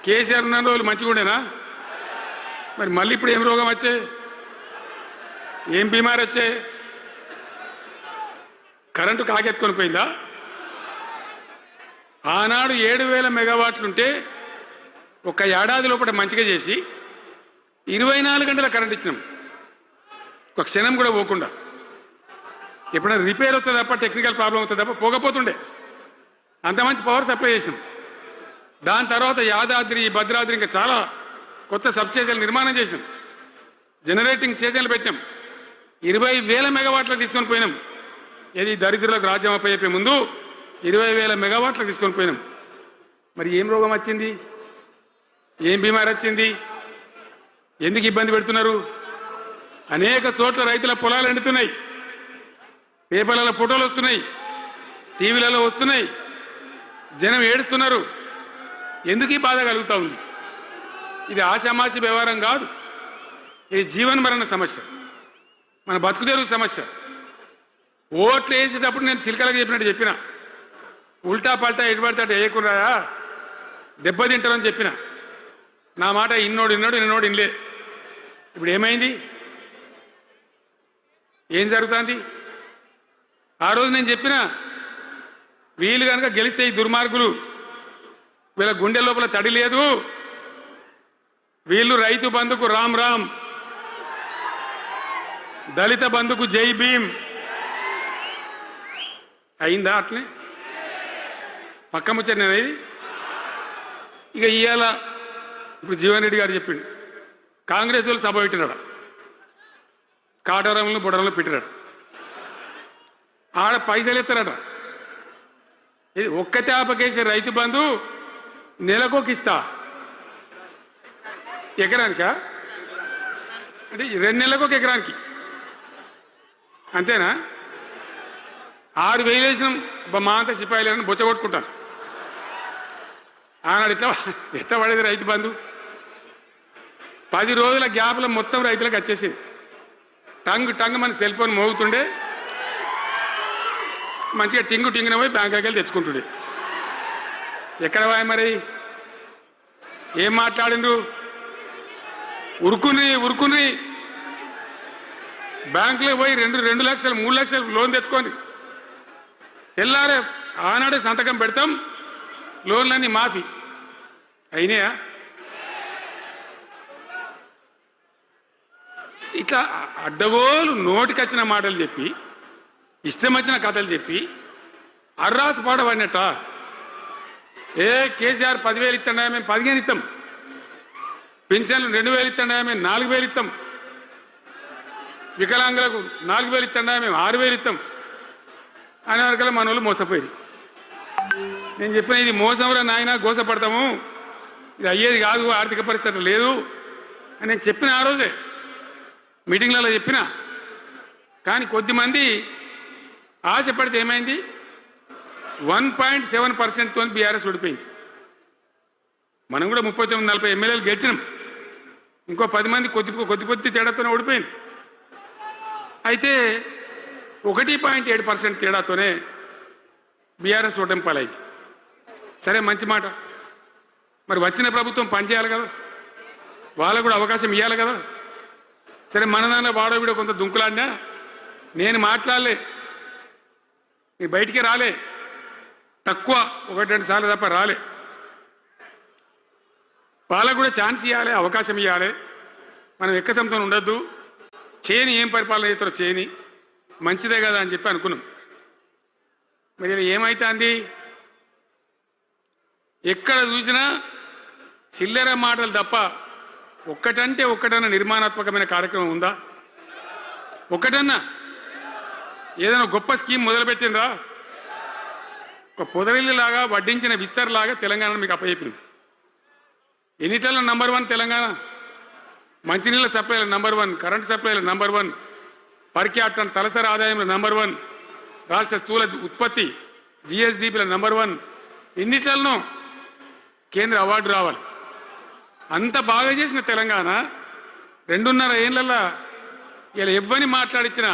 కేసీఆర్ ఉన్న రోజులు మంచిగా ఉండేనా? మరి మళ్ళీ ఇప్పుడు ఏం రోగం వచ్చే, ఏం బీమారు వచ్చే? కరెంటు కాకెత్తుకొని పోయిందా? ఆనాడు 7,000 మెగావాట్లుంటే ఒక ఏడాది లోపల మంచిగా చేసి 24 గంటల కరెంట్ ఇచ్చినాం, ఒక క్షణం కూడా పోకుండా. ఎప్పుడైనా రిపేర్ అవుతుంది తప్ప, టెక్నికల్ ప్రాబ్లం అవుతుంది తప్ప పోకపోతుండే. అంత మంచి పవర్ సప్లై చేసినాం. దాని తర్వాత యాదాద్రి, భద్రాద్రి ఇంకా చాలా కొత్త సబ్స్టేషన్లు నిర్మాణం చేసినాం, జనరేటింగ్ స్టేషన్లు పెట్టినాం. 20,000 మెగావాట్లకు తీసుకొని పోయినాం. ఏది దరిద్రులకు రాజ్యం అప్పయ్యే ముందు 20,000 మెగావాట్లకు తీసుకొని పోయినాం. మరి ఏం రోగం వచ్చింది, ఏం బీమారి వచ్చింది, ఎందుకు ఇబ్బంది పెడుతున్నారు? అనేక చోట్ల రైతుల పొలాలు ఎండుతున్నాయి, పేపర్లలో ఫోటోలు వస్తున్నాయి, టీవీలలో వస్తున్నాయి, జనం ఏడుస్తున్నారు. ఎందుకు ఈ బాధ కలుగుతూ ఉంది? ఇది ఆషామాషి వ్యవహారం కాదు, ఇది జీవన మరణ సమస్య, మన బతుకు తెరువు సమస్య. ఓట్లు వేసేటప్పుడు నేను సిల్కలకు చెప్పినట్టు చెప్పిన, ఉల్టా పల్టా ఎటు పడితే అటు వేయకుండా దెబ్బతింటారని చెప్పిన. నా మాట ఇన్నోడు ఇనలే. ఇప్పుడు ఏమైంది, ఏం జరుగుతుంది? ఆ రోజు నేను చెప్పిన, వీళ్ళు కనుక గెలిస్తే ఈ దుర్మార్గులు, వీళ్ళ గుండె లోపల తడి లేదు, వీళ్ళు రైతు బంధుకు రామ్ రామ్, దళిత బంధుకు జై భీమ్. అయిందా? అట్లే పక్క ముచ్చట నేను ఇది. ఇక ఇవాళ ఇప్పుడు జీవన్ రెడ్డి గారు చెప్పిండు, కాంగ్రెస్ వాళ్ళు సభ పెట్టినాడు, కాటారంలో బుడరంలో పెట్టినాడు, ఆడ పైసలు ఎత్తారట. ఇది ఒక్క తేపకేసే రైతు బంధు నెలకొకిస్తా, ఎకరానికా అంటే 2 నెలలకు ఒక ఎకరానికి అంతేనా? 6,000 వేసినాం, మా అంత సిపాయిలని బొచ్చ కొట్టుకుంటారు. ఆనాడు ఎట్లా పడేది రైతు బంధు? 10 రోజుల గ్యాప్లో మొత్తం రైతులకు వచ్చేసేది. టంగ్ మన సెల్ ఫోన్ మోగుతుండే, మంచిగా టింగున పోయి బ్యాంకుకి వెళ్ళి తెచ్చుకుంటుండే. ఎక్కడ పోయి మరి? ఏం మాట్లాడిండ్రు? ఉరుకుని బ్యాంకులో పోయి 2 లక్షలు 3 లక్షలు లోన్ తెచ్చుకొని తెల్లారే ఆనాడే సంతకం పెడతాం, లోన్లన్నీ మాఫీ అయినాయా? ఇట్లా అడ్డగోలు నోటికొచ్చిన మాటలు చెప్పి, ఇష్టం వచ్చిన కథలు చెప్పి అర్రాసు పాడబడినట్ట. కేసీఆర్ 10,000 ఇస్తాడా, మేము 15 ఇస్తాం. పెన్షన్లు 2,000 ఇస్తాడా, మేము 4,000 ఇస్తాం. వికలాంగులకు 4,000 ఇస్తాడా, మేము 6,000 ఇస్తాం అనే వరకల్లా మన వాళ్ళు మోసపోయి. నేను చెప్పిన, ఇది మోసంరా నాయన, గోసపడతాము, ఇది అయ్యేది కాదు, ఆర్థిక పరిస్థితి లేదు అని నేను చెప్పిన. ఆ రోజే మీటింగ్లలో చెప్పిన. కానీ కొద్దిమంది ఆశపడితే ఏమైంది, 1.7%తో బీఆర్ఎస్ ఓడిపోయింది. మనం కూడా 39-40 ఎమ్మెల్యేలు గెలిచినాం, ఇంకో 10 మంది కొద్ది తేడాతోనే ఓడిపోయింది. అయితే 1.7% తేడాతోనే బీఆర్ఎస్ ఓటమి పాలైంది. సరే, మంచి మాట. మరి వచ్చిన ప్రభుత్వం పనిచేయాలి కదా, వాళ్ళకు కూడా అవకాశం ఇవ్వాలి కదా. సరే, మన దానిలో వాడో వీడో కొంత దుంకులాడినా నేను మాట్లాడలే, నీ బయటికి రాలే, తక్కువ 1-2 సార్లు తప్ప రాలే. వాళ్ళకు కూడా ఛాన్స్ ఇవ్వాలి, అవకాశం ఇవ్వాలి. మనం ఎక్కసంతో ఉండొద్దు, చేయని ఏం పరిపాలన చేస్తారో చేయని, మంచిదే కదా అని చెప్పి అనుకున్నాం. మరి ఇది ఏమైతుంది? ఎక్కడ చూసినా చిల్లర మాటలు తప్ప ఒక్కటన్నా నిర్మాణాత్మకమైన కార్యక్రమం ఉందా? ఒక్కటన్నా ఏదైనా గొప్ప స్కీమ్ మొదలుపెట్టినరా? ఒక పొదరిల్లులాగా వడ్డించిన విస్తరలాగా తెలంగాణ మీకు అప్పచెప్పింది. ఎన్నిటల్లో నంబర్ 1 తెలంగాణ. మంచినీళ్ళ సప్లైలో నంబర్ 1, కరెంటు సప్లైలో నంబర్ 1, పర్ క్యాపిటల్ తలసరి ఆదాయంలో నంబర్ 1, రాష్ట్ర స్థూల ఉత్పత్తి జిఎస్డిపిలో నంబర్ 1. ఎన్నిట్లలో కేంద్ర అవార్డు రావాలి. అంత బాగా చేసిన తెలంగాణ 2.5 ఏళ్ళల్లో ఇలా ఎవ్వని మాట్లాడించిన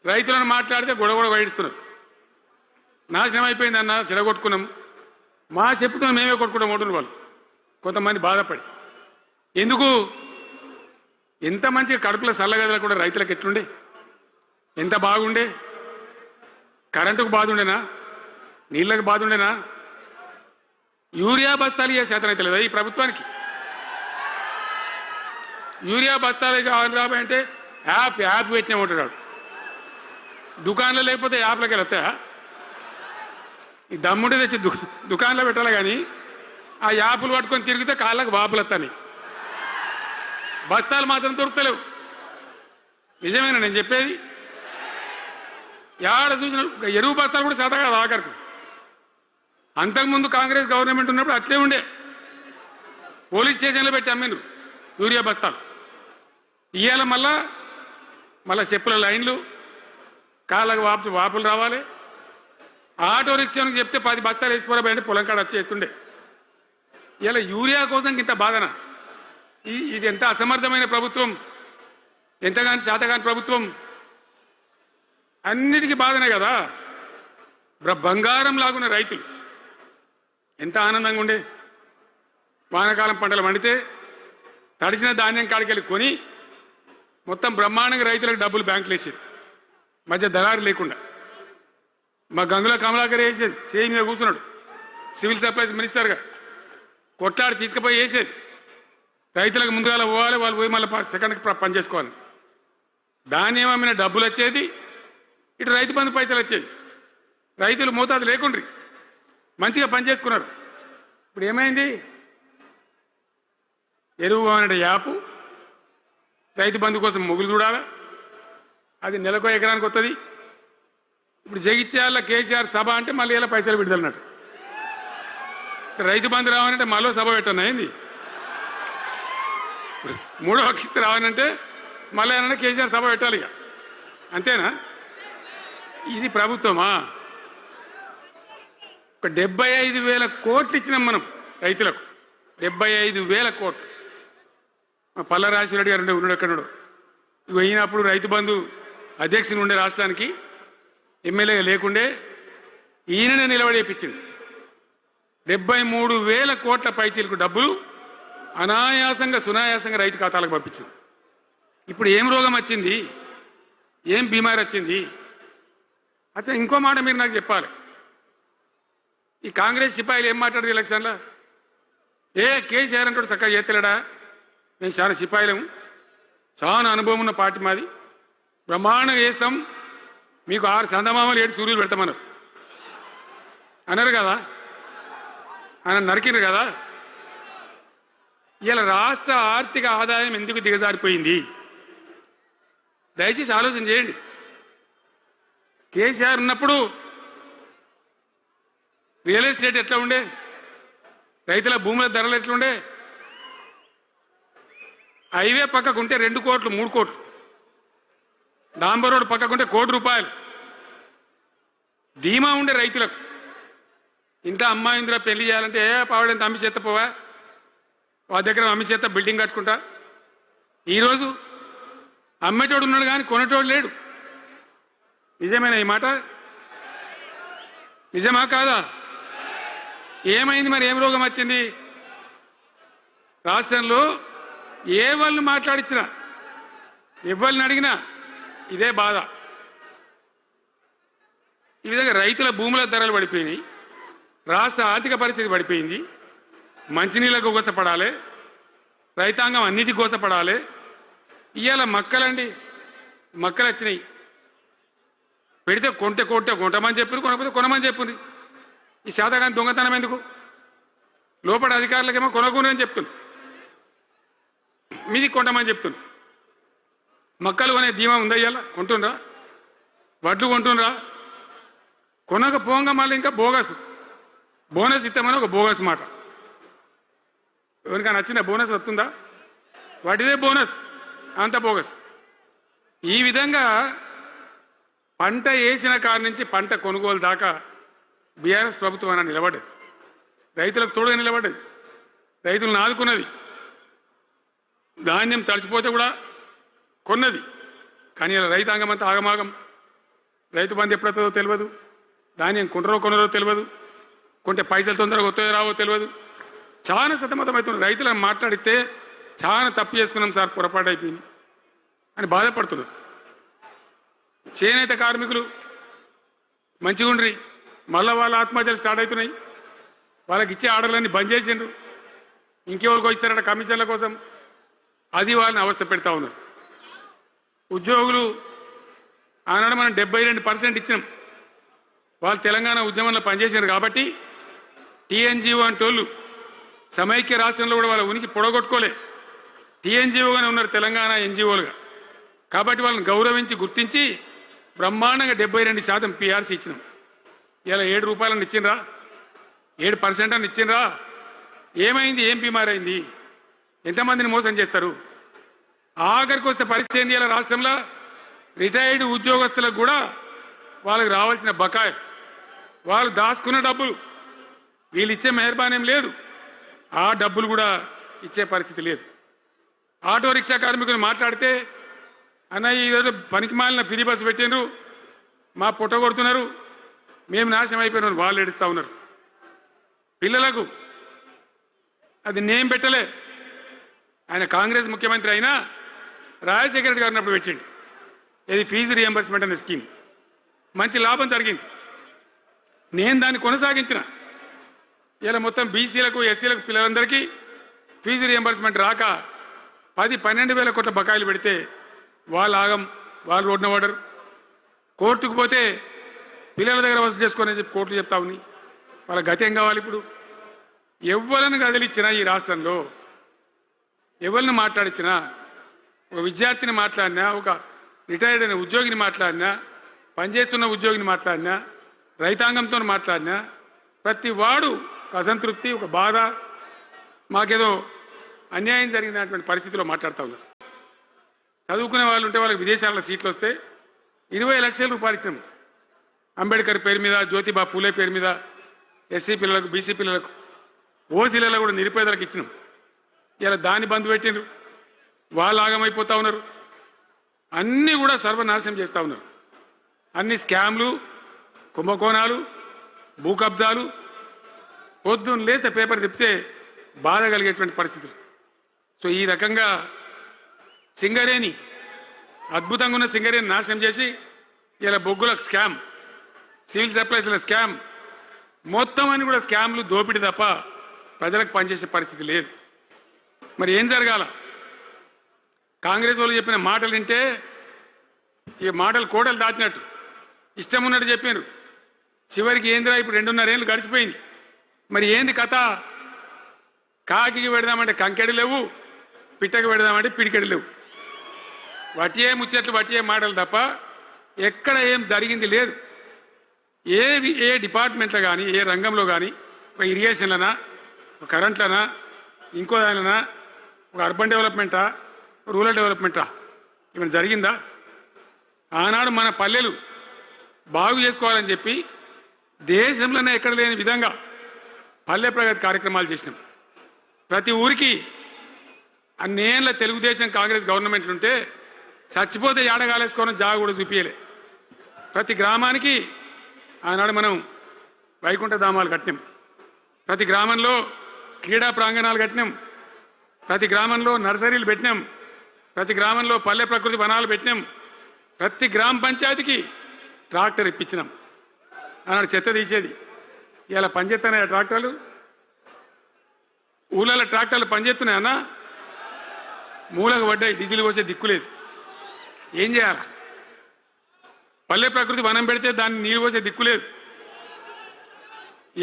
రైతులను మాట్లాడితే గొడవ వైడుతున్నారు. నాశనం అయిపోయిందన్న, చెడగొట్టుకున్నాం, మా చెప్పుతున్నాం, మేమే కొట్టుకుంటాం ఓటును వాళ్ళు. కొంతమంది బాధపడి. ఎందుకు? ఎంత మంచిగా కడుపుల చల్లగదలు కూడా రైతులకు ఎట్లుండే, ఎంత బాగుండే. కరెంటుకు బాధ ఉండేనా, నీళ్ళకు బాధ ఉండేనా? యూరియా బస్తాలు ఇయ్యే శాతం అయితే లేదా ఈ ప్రభుత్వానికి? యూరియా బస్తాలు కావాలి రాబోయే అంటే యాప్ పెట్టినే ఉంటాడు. దుకాణంలో లేకపోతే యాప్లోకి వెళ్తాయా? ఈ దమ్ముంటే తెచ్చి దుకాణంలో పెట్టాలి, కానీ ఆ యాపులు పట్టుకొని తిరిగితే కాళ్ళకు వాపులు వస్తాయి. బస్తాలు మాత్రం దొరుకుతలేవు. నిజమేనా నేను చెప్పేది? యాడ చూసిన ఎరువు బస్తాలు కూడా శాతం కాదు ఆఖరికి. అంతకుముందు కాంగ్రెస్ గవర్నమెంట్ ఉన్నప్పుడు అట్లే ఉండే, పోలీస్ స్టేషన్లో పెట్టి అమ్మిండ్రు యూరియా బస్తాలు. ఇవాళ మళ్ళా చెప్పుల లైన్లు, కాళ్ళకు వాపులు రావాలి. ఆటో రిక్షానికి చెప్తే 10 బస్తాలు వేసిపోరాబోయంటే పొలం కాడ వచ్చి ఎత్తుండే. ఇలా యూరియా కోసం ఇంత బాధన? ఇది ఎంత అసమర్థమైన ప్రభుత్వం, ఎంతగాని శాతగాని ప్రభుత్వం. అన్నిటికీ బాధనే కదా. బంగారం లాగున్న రైతులు ఎంత ఆనందంగా ఉండే. వానాకాలం పంటలు పండితే తడిసిన ధాన్యం కాడికెళ్ళి కొని మొత్తం బ్రహ్మాండంగా రైతులకు డబ్బులు బ్యాంకులు వేసేది, మధ్య దళారు లేకుండా. మా గంగుల కమలాకర్ వేసేది, చేయి మీద కూర్చున్నాడు సివిల్ సప్లైస్ మినిస్టర్గా, కొట్లాడి తీసుకుపోయి వేసేది. రైతులకు ముందుగా పోవాలి, వాళ్ళు పోయి మళ్ళీ సెకండ్కి పని చేసుకోవాలి. ధాన్యం అమ్మిన డబ్బులు వచ్చేది, ఇటు రైతు బంధు పైసలు వచ్చేది. రైతులు మోతాదు లేకుండ్రి, మంచిగా పని చేసుకున్నారు. ఇప్పుడు ఏమైంది? ఎరువు అనే యాపు, రైతు బంధు కోసం మొగులు చూడాలా, అది నెలకో ఎకరానికి వస్తుంది. ఇప్పుడు జగిత్యాల కేసీఆర్ సభ అంటే మళ్ళీ ఇలా పైసలు విడుదలన్నట్టు. రైతు బంధు రావాలంటే మళ్ళీ సభ పెట్టను అయింది. మూడో కిస్తీ రావాలంటే మళ్ళీ ఏమన్నా కేసీఆర్ సభ పెట్టాలి. ఇక అంతేనా? ఇది ప్రభుత్వమా? ఒక 75,000 కోట్లు ఇచ్చినాం మనం రైతులకు. 75,000 కోట్లు. మా పల్లరాజశేఖర గారు ఉన్నాడు ఎక్కడున్నాడు. ఇవి అయినప్పుడు రైతు బంధు అధ్యక్షుని ఉండే రాష్ట్రానికి ఎమ్మెల్యేగా లేకుండే ఈయననే నిలబడేపించింది. 73,000 కోట్ల పైచీలకు డబ్బులు అనాయాసంగా సునాయాసంగా రైతు ఖాతాలకు పంపించింది. ఇప్పుడు ఏం రోగం వచ్చింది, ఏం బీమారి వచ్చింది? అచ్చా, ఇంకో మాట మీరు నాకు చెప్పాలి. ఈ కాంగ్రెస్ సిపాయిలు ఏం మాట్లాడారు ఎలక్షన్లో? కేసీఆర్ అంటాడు చక్కగా చేస్తలేడా, మేము చాలా సిపాయిలము, చాలా అనుభవం ఉన్న పార్టీ మాది, బ్రహ్మాండంగా చేస్తాం, మీకు 6 చందమామలు 7 సూర్యులు పెడతామన్నారు అన్నారు కదా, ఆయన నరికినారు కదా. ఇలా రాష్ట్ర ఆర్థిక ఆదాయం ఎందుకు దిగజారిపోయింది? దయచేసి ఆలోచన చేయండి. కేసీఆర్ ఉన్నప్పుడు రియల్ ఎస్టేట్ ఎట్లా ఉండే, రైతుల భూముల ధరలు ఎట్లుండే, హైవే పక్కకుంటే 2 కోట్లు 3 కోట్లు, డాంబర్ రోడ్ పక్కకుంటే 1 కోటి రూపాయలు ధీమా ఉండే రైతులకు. ఇంత అమ్మాయిందిరా పెళ్లి చేయాలంటే పావడంత అమ్మి చేత పోవా, వాళ్ళ దగ్గర అమ్మి చేత బిల్డింగ్ కట్టుకుంటా. ఈరోజు అమ్మేటోడు ఉన్నాడు కానీ కొనేటోడు లేడు. నిజమేనా ఈ మాట? నిజమా కాదా? ఏమైంది మరి? ఏం రోగం వచ్చింది? రాష్ట్రంలో ఏ వాళ్ళని మాట్లాడించినా, ఎవరిని అడిగినా ఇదే బాధ. ఈ విధంగా రైతుల భూముల ధరలు పడిపోయినాయి, రాష్ట్ర ఆర్థిక పరిస్థితి పడిపోయింది, మంచినీళ్ళకు గోసపడాలి, రైతాంగం అన్నిటికీ గోసపడాలి. ఇవాళ మక్కలండి, మక్కలు వచ్చినాయి, పెడితే కొంటమని చెప్పారు, కొనకపోతే కొనమని చెప్పారు. ఈ శాతగాని దొంగతనం ఎందుకు? లోపల అధికారులకేమో కొనకూడదు అని చెప్తున్నారు, మీది కొంటమని చెప్తున్నారు. మక్కలు కొనే ధీమా ఉందా? ఇవాళ కొంటుండ్రా? వడ్లు కొంటుండ్రా? కొనకపోగా మళ్ళీ ఇంకా బోనస్ ఇస్తామని ఒక బోగస్ మాట. ఎవరికైనా నచ్చిన బోనస్ వస్తుందా? వాటిదే బోనస్, అంత బోగస్. ఈ విధంగా పంట వేసిన కాడి నుంచి పంట కొనుగోలు దాకా బీఆర్ఎస్ ప్రభుత్వం అన్న నిలబడ్డది, రైతులకు తోడుగా నిలబడ్డది, రైతులను ఆదుకున్నది. ధాన్యం తడిసిపోతే కూడా కొన్నది. కానీ ఇలా రైతాంగం అంతా ఆగమాగం. రైతు బంధు ఎప్పుడవుతుందో తెలియదు, ధాన్యం కొనరో తెలియదు, కొంటే పైసలు తొందరగా వస్తాయో రావో తెలియదు. చాలా సతమతమవుతున్నారు. రైతులను మాట్లాడితే చాలా తప్పు చేసుకున్నాం సార్, పొరపాటు అయిపోయింది అని బాధపడుతున్నారు. చేనేత కార్మికులు మంచిగా ఉండ్రి, మళ్ళీ వాళ్ళ ఆత్మహత్యలు స్టార్ట్ అవుతున్నాయి. వాళ్ళకి ఇచ్చే ఆర్డర్లన్నీ బంద్ చేసిండ్రు. ఇంకెవరికి ఇస్తారట కమిషన్ల కోసం, అది వాళ్ళని అవస్థ పెడతా ఉన్నారు. ఉద్యోగులు ఆనాడు మనం 72% ఇచ్చినాం. వాళ్ళు తెలంగాణ ఉద్యమంలో పనిచేశారు కాబట్టి టీఎన్జిఓ అంటోళ్ళు సమైక్య రాష్ట్రంలో కూడా వాళ్ళ ఉనికి పొడగొట్టుకోలే. టీఎన్జిఓగానే ఉన్నారు తెలంగాణ ఎన్జిఓలుగా. కాబట్టి వాళ్ళని గౌరవించి గుర్తించి బ్రహ్మాండంగా 72% పిఆర్సీ ఇచ్చినాం. ఇలా 7 రూపాయలను ఇచ్చిండ్రా, 7% అని ఇచ్చిండ్రా. ఏమైంది? ఏం బీమారైంది? ఎంతమందిని మోసం చేస్తారు? ఆఖరికి వస్తే పరిస్థితి ఏంది? ఇలా రాష్ట్రంలో రిటైర్డ్ ఉద్యోగస్తులకు కూడా వాళ్ళకి రావాల్సిన బకాయి, వాళ్ళు దాచుకున్న డబ్బులు వీళ్ళు ఇచ్చే మెహర్బానేం లేదు, ఆ డబ్బులు కూడా ఇచ్చే పరిస్థితి లేదు. ఆటో రిక్షా కార్మికులు మాట్లాడితే అన్నయ్య ఈరోజు పనికి మాలిన ఫ్రీ బస్సు పెట్టిండ్రు, మా పుట్ట కొడుతున్నారు, మేము నాశనం అయిపోయినాం, వాళ్ళు ఏడుస్తూ ఉన్నారు. పిల్లలకు అది నేమ్ పెట్టలే. ఆయన కాంగ్రెస్ ముఖ్యమంత్రి అయినా రాజశేఖర రెడ్డి గారు ఉన్నప్పుడు పెట్టిండు ఇది ఫీజు రియంబర్స్మెంట్ అనే స్కీమ్. మంచి లాభం జరిగింది. నేను దాన్ని కొనసాగించిన. ఇలా మొత్తం బీసీలకు ఎస్సీలకు పిల్లలందరికీ ఫీజు రియంబర్స్మెంట్ రాక 10-12 వేల కోట్ల బకాయిలు పెడితే వాళ్ళు ఆగం, వాళ్ళు రోడ్డున పడరు. కోర్టుకు పోతే పిల్లల దగ్గర వసూలు చేసుకోని చెప్పి కోర్టులు చెప్తా ఉన్నాయి. వాళ్ళ గతి ఏం కావాలి? ఇప్పుడు ఎవరిని కదిలిచ్చినా ఈ రాష్ట్రంలో, ఎవరిని మాట్లాడించినా, ఒక విద్యార్థిని మాట్లాడినా, ఒక రిటైర్డ్ అయిన ఉద్యోగిని మాట్లాడినా, పనిచేస్తున్న ఉద్యోగిని మాట్లాడినా, రైతాంగంతో మాట్లాడినా ప్రతి వాడు అసంతృప్తి, ఒక బాధ, మాకేదో అన్యాయం జరిగినటువంటి పరిస్థితిలో మాట్లాడుతూ ఉన్నారు. చదువుకునే వాళ్ళు ఉంటే వాళ్ళకి విదేశాల్లో సీట్లు వస్తే 20 లక్షల రూపాయలు ఇచ్చాం. అంబేద్కర్ పేరు మీద, జ్యోతిబా పూలే పేరు మీద ఎస్సీ పిల్లలకు, బీసీ పిల్లలకు, ఓసీలలో కూడా నిరుపేదలకు ఇచ్చినాం. ఇలా దాన్ని బంద్ పెట్టిండ్రు. వాళ్ళు ఆగమైపోతూ ఉన్నారు. అన్నీ కూడా సర్వనాశనం చేస్తూ ఉన్నారు. అన్ని స్కామ్లు, కుంభకోణాలు, భూ కబ్జాలు. పొద్దున్న లేస్తే పేపర్ తిప్పితే బాధ కలిగేటువంటి పరిస్థితులు. సో ఈ రకంగా సింగరేణి, అద్భుతంగా ఉన్న సింగరేణి నాశనం చేసి ఇలా బొగ్గులకు స్కామ్, సివిల్ సప్లైస్ల స్కామ్, మొత్తం అని కూడా స్కామ్లు, దోపిడీ తప్ప ప్రజలకు పనిచేసే పరిస్థితి లేదు. మరి ఏం జరగాల? కాంగ్రెస్ వాళ్ళు చెప్పిన మాటలు వింటే ఈ మాటలు కోటలు దాటినట్టు ఇష్టం ఉన్నట్టు చెప్పారు. చివరికి ఏందిరా ఇప్పుడు 2.5 ఏళ్ళు గడిచిపోయింది. మరి ఏంది కథ? కాకికి పెడదామంటే కంకెడి లేవు, పిట్టకి పెడదామంటే పిడికెడి లేవు. వటియే ముచ్చట్లు, వటియే మాటలు తప్ప ఎక్కడ ఏం జరిగింది లేదు. ఏ డిపార్ట్మెంట్లో కానీ, ఏ రంగంలో కానీ, ఒక ఇరిగేషన్లనా, ఒక కరెంట్లనా, ఇంకో దానిలనా, ఒక అర్బన్ డెవలప్మెంటా, రూరల్ డెవలప్మెంటా ఏమైనా జరిగిందా? ఆనాడు మన పల్లెలు బాగు చేసుకోవాలని చెప్పి దేశంలోనే ఎక్కడ లేని విధంగా పల్లె ప్రగతి కార్యక్రమాలు చేసినాం. ప్రతి ఊరికి అన్నేళ్ళ తెలుగుదేశం కాంగ్రెస్ గవర్నమెంట్లు ఉంటే చచ్చిపోతే ఏడగాలేసుకోవడం జాగ కూడా చూపించలే. ప్రతి గ్రామానికి ఆనాడు మనం వైకుంఠ ధామాలు కట్టినాం. ప్రతి గ్రామంలో క్రీడా ప్రాంగణాలు కట్టినాం. ప్రతి గ్రామంలో నర్సరీలు పెట్టినాం. ప్రతి గ్రామంలో పల్లె ప్రకృతి వనాలు పెట్టినాం. ప్రతి గ్రామ పంచాయతీకి ట్రాక్టర్ ఇప్పించినాం. ఆనాడు చెత్త తీసేది. ఇలా పనిచేస్తున్నాయి ట్రాక్టర్లు. ఊళ్ళలో ట్రాక్టర్లు పనిచేస్తున్నాయన్నా, మూలకు పడ్డాయి, డీజిల్ పోసే దిక్కులేదు. ఏం చేయాలి? పల్లె ప్రకృతి వనం పెడితే దాన్ని నీళ్ళు పోసే దిక్కులేదు.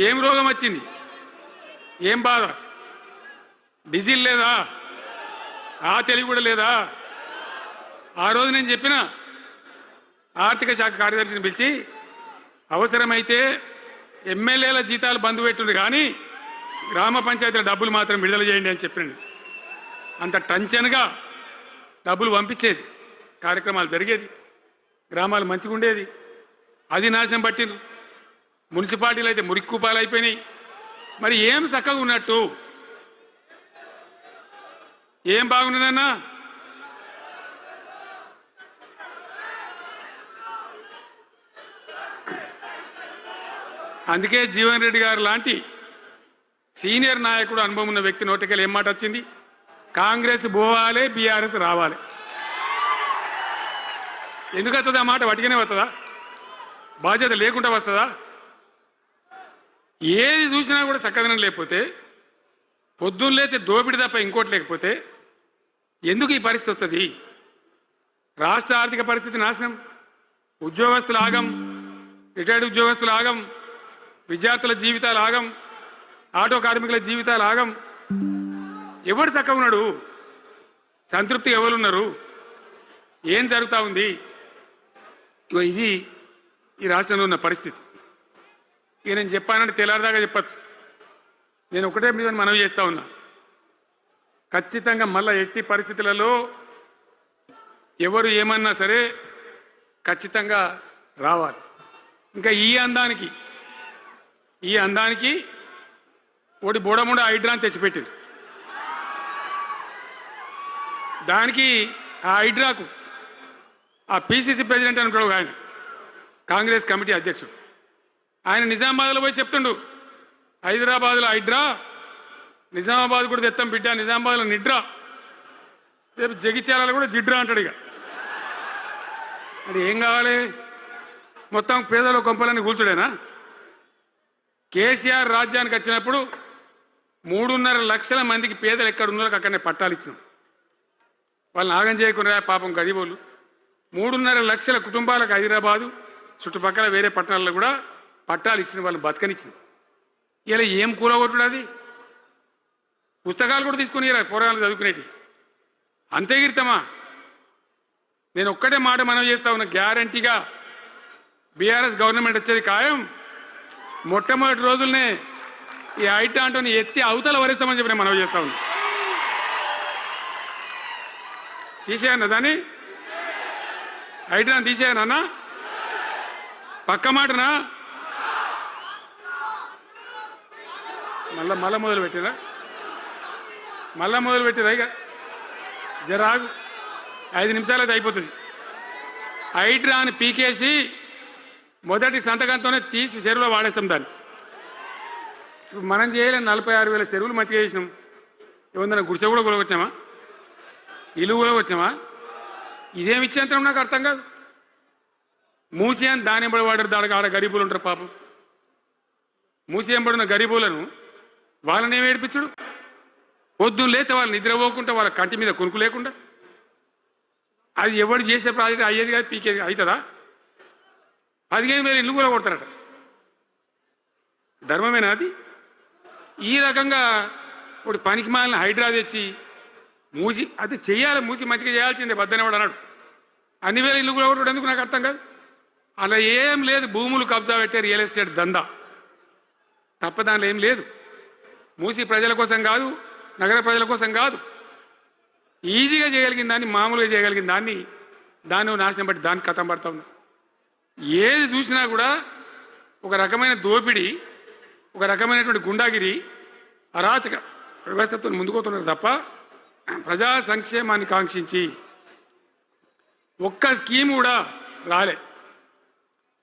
ఏం రోగం వచ్చింది? ఏం బాధ? డీజిల్ లేదా? ఆ తెలివి కూడా లేదా? ఆ రోజు నేను చెప్పిన ఆర్థిక శాఖ కార్యదర్శిని పిలిచి అవసరమైతే ఎమ్మెల్యేల జీతాలు బంద్ పెట్టుండ్రు కానీ గ్రామ పంచాయతీల డబ్బులు మాత్రం విడుదల చేయండి అని చెప్పండి. అంత టెన్షన్గా డబ్బులు పంపించేది, కార్యక్రమాలు జరిగేది, గ్రామాలు మంచిగా ఉండేది. అది నాశనం పట్టిండ్రు. మున్సిపాలిటీలు అయితే మురిక్కుపాలు అయిపోయినాయి. మరి ఏం చక్కగా ఉన్నట్టు? ఏం బాగున్నదన్నా? అందుకే జీవన్ రెడ్డి గారు లాంటి సీనియర్ నాయకుడు అనుభవం ఉన్న వ్యక్తి నోటికెళ్ళి ఏం మాట వచ్చింది? కాంగ్రెస్ పోవాలి, బీఆర్ఎస్ రావాలి. ఎందుకు వస్తుంది ఆ మాట? వటిగానే వస్తుందా? బాధ్యత లేకుండా వస్తుందా? ఏది చూసినా కూడా చక్కదనం లేకపోతే, పొద్దున్న లేతే దోపిడి తప్ప ఇంకోటి లేకపోతే ఎందుకు ఈ పరిస్థితి వస్తుంది? రాష్ట్ర ఆర్థిక పరిస్థితి నాశనం, ఉద్యోగస్తులు ఆగం, రిటైర్డ్ ఉద్యోగస్తులు ఆగం, విద్యార్థుల జీవితాలు ఆగం, ఆటో కార్మికుల జీవితాలు ఆగం. ఎవడు చక్కగా ఉన్నాడు? సంతృప్తి ఎవరున్నారు? ఏం జరుగుతూ ఉంది? ఇది ఈ రాష్ట్రంలో ఉన్న పరిస్థితి. ఇక నేను చెప్పానంటే తెల్లారిదాకా చెప్పచ్చు. నేను ఒకటే మీద మనవి చేస్తూ ఉన్నా, ఖచ్చితంగా మళ్ళీ ఎట్టి పరిస్థితులలో ఎవరు ఏమన్నా సరే ఖచ్చితంగా రావాలి. ఇంకా ఈ అందానికి ఒకటి బోడముడ హైడ్రాని తెచ్చిపెట్టింది. దానికి ఆ హైడ్రాకు ఆ పిసిసి ప్రెసిడెంట్ అని ఉంటాడు ఆయన, కాంగ్రెస్ కమిటీ అధ్యక్షుడు, ఆయన నిజామాబాద్లో పోయి చెప్తుండు, హైదరాబాద్లో హైడ్రా, నిజామాబాద్ కూడా తెత్తాం బిడ్డ, నిజామాబాద్లో నిడ్రా, రేపు జగిత్యాలలో కూడా జిడ్రా అంటాడు. ఇక అది ఏం కావాలి? మొత్తం పేదల కొంపలని కూల్చుడేనా? కేసీఆర్ రాజ్యానికి వచ్చినప్పుడు 3.5 లక్షల మందికి పేదలు ఎక్కడ ఉన్నారో అక్కడనే పట్టాలు ఇచ్చినాం. వాళ్ళని ఆగం చేయకుండా పాపం గరీబోళ్ళు 3.5 లక్షల కుటుంబాలకు హైదరాబాదు చుట్టుపక్కల వేరే పట్టణాల్లో కూడా పట్టాలు ఇచ్చిన వాళ్ళని బతకనిచ్చిన. ఇలా ఏం కూలగొట్టుడు? అది పుస్తకాలు కూడా తీసుకుని పోరాలు చదువుకునేటి అంతే గిరితమా? నేను ఒక్కటే మాట మనం చేస్తా ఉన్నా, గ్యారంటీగా బీఆర్ఎస్ గవర్నమెంట్ వచ్చేది ఖాయం. మొట్టమొదటి రోజులనే ఈ ఐటాంటోని ఎత్తి అవతల వరిస్తామని చెప్పి నేను మనవి చేస్తా ఉన్నా. తీసేయన్నా దాన్ని, ఐటాన్ తీసేయనన్నా? పక్క మాటనా? మళ్ళా మొదలు పెట్టిరా ఇక జరాగు, 5 నిమిషాలు అది అయిపోతుంది. హైడ్రాని పీకేసి మొదటి సంతకంతోనే తీసి చెరువులో వాడేస్తాం దాన్ని. ఇప్పుడు మనం చేయలేని 46,000 చెరువులు మంచిగా చేసినాం. ఏమన్నా గుడిసె కూడా కూలగొట్టినామా? ఇల్లు కూలగొట్టినామా? ఇదేమి ఇచ్చేంతరం నాకు అర్థం కాదు. మూసి అని దాని ఎంబడి వాడారు, దానికి ఆడ గరీబులు ఉంటారు పాపం. మూసి ఎంబడిన గరీబులను వాళ్ళని ఏమి ఏడిపించడు? పొద్దున్న లేతే వాళ్ళు నిద్రపోకుండా, వాళ్ళ కంటి మీద కొనుక్కు లేకుండా, అది ఎవడు చేసే ప్రాజెక్ట్ అయ్యేది కాదు, పీకేది అవుతుందా? 15,000 ఇల్లు కూడా కొడతారట. ధర్మమేనా అది? ఈ రకంగా ఒకటి పనికి మాలిన హైడ్రా తెచ్చి మూసి అది చెయ్యాలి, మూసి మంచిగా చేయాల్సిందే వద్దనేవాడు అన్నాడు. అన్ని వేల ఇల్లు కూడా కొట్టడం ఎందుకు నాకు అర్థం కాదు. అలా ఏం లేదు, భూములు కబ్జా పెట్టే రియల్ ఎస్టేట్ దందా తప్ప దానిలో ఏం లేదు. మూసి ప్రజల కోసం కాదు, నగర ప్రజల కోసం కాదు, ఈజీగా చేయగలిగిన దాన్ని, మామూలుగా చేయగలిగిన దాన్ని నాశనం బట్టి దాన్ని కథం పడతా ఉన్నా. ఏది చూసినా కూడా ఒక రకమైన దోపిడీ, ఒక రకమైనటువంటి గుండాగిరి, అరాచక వ్యవస్థతో ముందుకోతున్నారు తప్ప ప్రజా సంక్షేమాన్ని కాంక్షించి ఒక్క స్కీమ్ కూడా రాలే.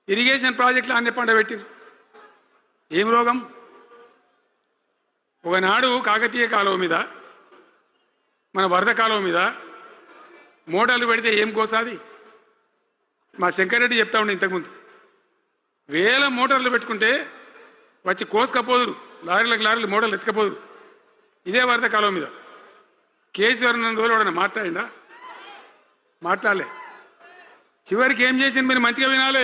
ఇరిగేషన్ ప్రాజెక్టులు అన్ని పండబెట్టిరు. ఏం రోగం? ఒకనాడు కాకతీయ కాలువ మీద, మన వరద కాలువ మీద మోటార్లు పెడితే ఏం కోసాది? మా శంకరెడ్డి చెప్తా ఉండే ఇంతకుముందు, 1000 మోటార్లు పెట్టుకుంటే వచ్చి కోసుకపోదురు, లారీలు మోటార్లు ఎత్తుకపోదురు. ఇదే వరద కాలువ మీద కేసీఆర్ నన్ను రోజులు ఎవడన్నా మాట్లాడిందా? మాట్లాడలే. చివరికి ఏం చేసింది మీరు మంచిగా వినాలి.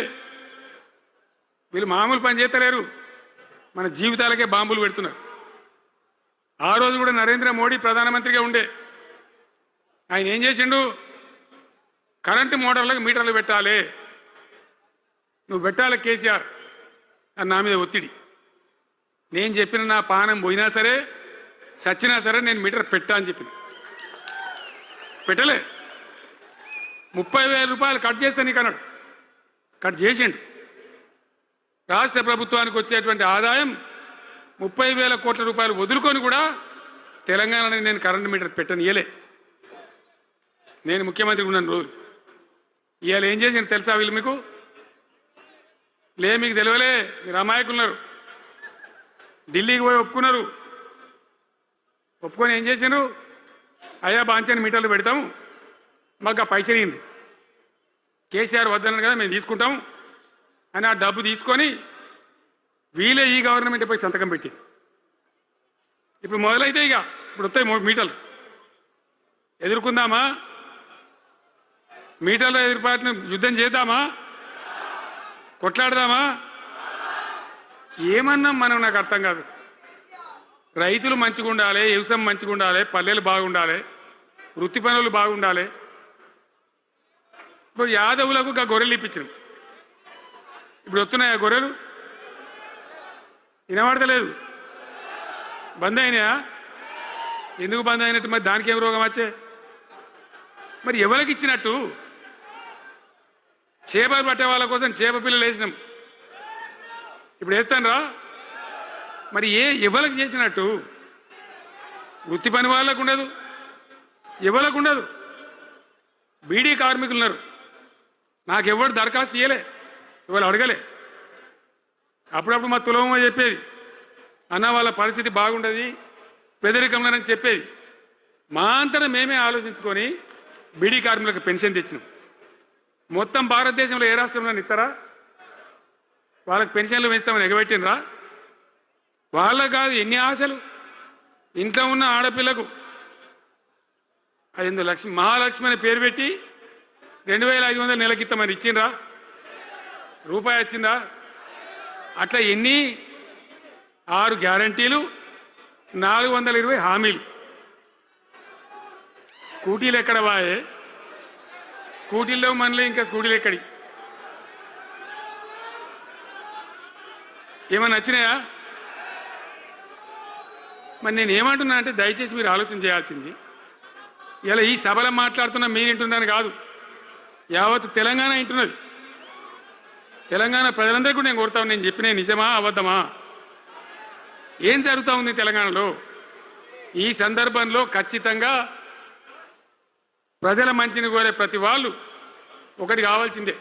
వీళ్ళు మామూలు పని చేస్తలేరు, మన జీవితాలకే బాంబులు పెడుతున్నారు. ఆ రోజు కూడా నరేంద్ర మోడీ ప్రధానమంత్రిగా ఉండే ఆయన ఏం చేసిండు? కరెంటు మోటార్లకు మీటర్లు పెట్టాలి, నువ్వు పెట్టాలి కేసీఆర్ అని నా మీద ఒత్తిడి. నేను చెప్పిన నా పానం పోయినా సరే, సచ్చినా సరే నేను మీటర్ పెట్టా అని చెప్పిన. పెట్టలే. 30,000 రూపాయలు కట్ చేస్తే నీకు అన్నాడు, కట్ చేసిండు. రాష్ట్ర ప్రభుత్వానికి వచ్చేటువంటి ఆదాయం 30,000 కోట్ల రూపాయలు వదులుకొని కూడా తెలంగాణలో నేను కరెంటు మీటర్ పెట్టనియలే. నేను ముఖ్యమంత్రి ఉన్నాను రోజు. ఇవాళ ఏం చేసింది తెలుసా వీళ్ళు మీకు? మీకు తెలియలే, మీరు అమాయకులున్నారు. ఢిల్లీకి పోయి ఒప్పుకున్నారు, ఒప్పుకొని ఏం చేశారు? అయ్యా బాంచని మీటర్లు పెడతాము, మాకు ఆ పైసలు ఇయ్యండి, కేసీఆర్ వద్దన్నారు కదా మేము తీసుకుంటాం అని ఆ డబ్బు తీసుకొని వీళ్ళే ఈ గవర్నమెంట్ పై సంతకం పెట్టి ఇప్పుడు మొదలైతే ఇక ఇప్పుడు వస్తాయి మీటర్లు. ఎదుర్కొందామా? మీటర్ల ఎదురుపాటును యుద్ధం చేద్దామా? కొట్లాడదామా? ఏమన్నాం మనం? నాకు అర్థం కాదు. రైతులు మంచిగా ఉండాలి, వ్యవసాయం మంచిగా ఉండాలి, పల్లెలు బాగుండాలి, వృత్తి పనులు బాగుండాలి. ఇప్పుడు యాదవులకు గొర్రెలు ఇప్పించినాం, ఇప్పుడు వస్తున్నాయి ఆ గొర్రెలు వినబడతలేదు, బంద్ అయినాయా? ఎందుకు బంద్ అయినట్టు? మరి దానికి ఏం రోగం వచ్చే? మరి ఎవరికి ఇచ్చినట్టు? చేపలు పట్టే వాళ్ళ కోసం చేప పిల్లలు వేసినాం, ఇప్పుడు వేస్తాను రా. మరి ఎవరికి చేసినట్టు? వృత్తి పని వాళ్ళకు ఉండదు, ఎవరికి ఉండదు. బీడీ కార్మికులు ఉన్నారు, నాకెవ్వరు దరఖాస్తు ఇయ్యలే, ఇవాళ అడగలే. అప్పుడప్పుడు మా తులమో చెప్పేది, అన్న వాళ్ళ పరిస్థితి బాగుండదు పేదరికంలోనని చెప్పేది. మా అంతటా మేమే ఆలోచించుకొని బీడీ కార్మికులకు పెన్షన్ తెచ్చినాం. మొత్తం భారతదేశంలో ఏ రాష్ట్రంలో ఇస్తారా? వాళ్ళకి పెన్షన్లు పెంచుతామని ఎగబెట్టినరా? వాళ్ళకు కాదు, ఎన్ని ఆశలు ఇంట్లో ఉన్న ఆడపిల్లకు 5 లక్షలు మహాలక్ష్మి అని పేరు పెట్టి 2500 నెలకిస్తామని ఇచ్చిండ్రా? రూపాయి వచ్చిందా? అట్లా ఎన్ని 6 గ్యారంటీలు, 420 హామీలు. స్కూటీలు ఎక్కడ బాయే? స్కూటీల్లో మనలే, ఇంకా స్కూటీలు ఎక్కడి? ఏమన్నా నచ్చినాయా? మరి నేను ఏమంటున్నా అంటే దయచేసి మీరు ఆలోచన చేయాల్సింది, ఇలా ఈ సభలో మాట్లాడుతున్నా మీరు వింటున్నాను కాదు, యావత్ తెలంగాణ వింటున్నది. తెలంగాణ ప్రజలందరికీ నేను కోరుతాను, నేను చెప్పిన నిజమా అబద్ధమా? ఏం జరుగుతూ ఉంది తెలంగాణలో? ఈ సందర్భంలో ఖచ్చితంగా ప్రజల మంచిని కోరే ప్రతి వాళ్ళు ఒకటి కావాల్సిందే,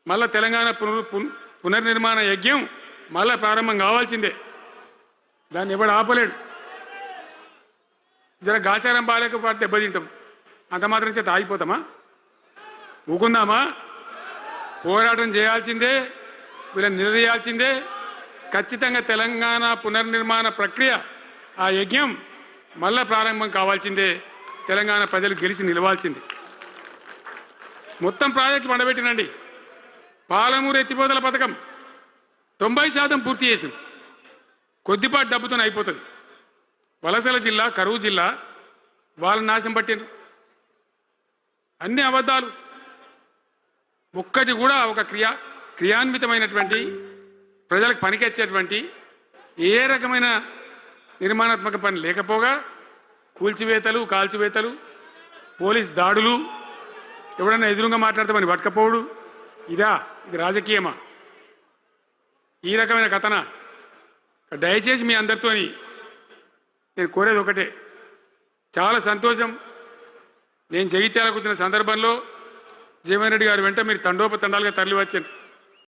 మళ్ళా తెలంగాణ పునర్నిర్మాణ యజ్ఞం మళ్ళా ప్రారంభం కావాల్సిందే. దాన్ని ఎవడు ఆపలేడు. జర గాచారం బాలేకపోతే దెబ్బతింటాం, అంత మాత్రం చేత ఆగిపోతామా? ఊకుందామా? పోరాటం చేయాల్సిందే, వీళ్ళని నిలదీయాల్సిందే. ఖచ్చితంగా తెలంగాణ పునర్నిర్మాణ ప్రక్రియ, ఆ యజ్ఞం మళ్ళా ప్రారంభం కావాల్సిందే. తెలంగాణ ప్రజలు గెలిచి నిలవాల్సింది. మొత్తం ప్రాజెక్టు పండబెట్టినండి. పాలమూరు ఎత్తిపోతల పథకం 90% పూర్తి చేసినాం, కొద్దిపాటి డబ్బుతో అయిపోతుంది. వలసల జిల్లా, కరువు జిల్లా వాళ్ళ నాశనం పట్టిండ్రు. అన్ని అబద్ధాలు, ఒక్కటి కూడా ఒక క్రియాన్వితమైనటువంటి ప్రజలకు పనికొచ్చేటువంటి ఏ రకమైన నిర్మాణాత్మక పని లేకపోగా కూల్చివేతలు, కాల్చివేతలు, పోలీస్ దాడులు, ఎవడన్నా ఎదురుగా మాట్లాడతామని పట్టుకపోవడు. ఇది రాజకీయమా? ఈ రకమైన కథన? దయచేసి మీ అందరితోని నేను కోరేది ఒకటే, చాలా సంతోషం. నేను జగిత్యాలకు వచ్చిన సందర్భంలో జీవన్ రెడ్డి గారు వెంట మీరు తండోపతండాలుగా తరలి వచ్చాను.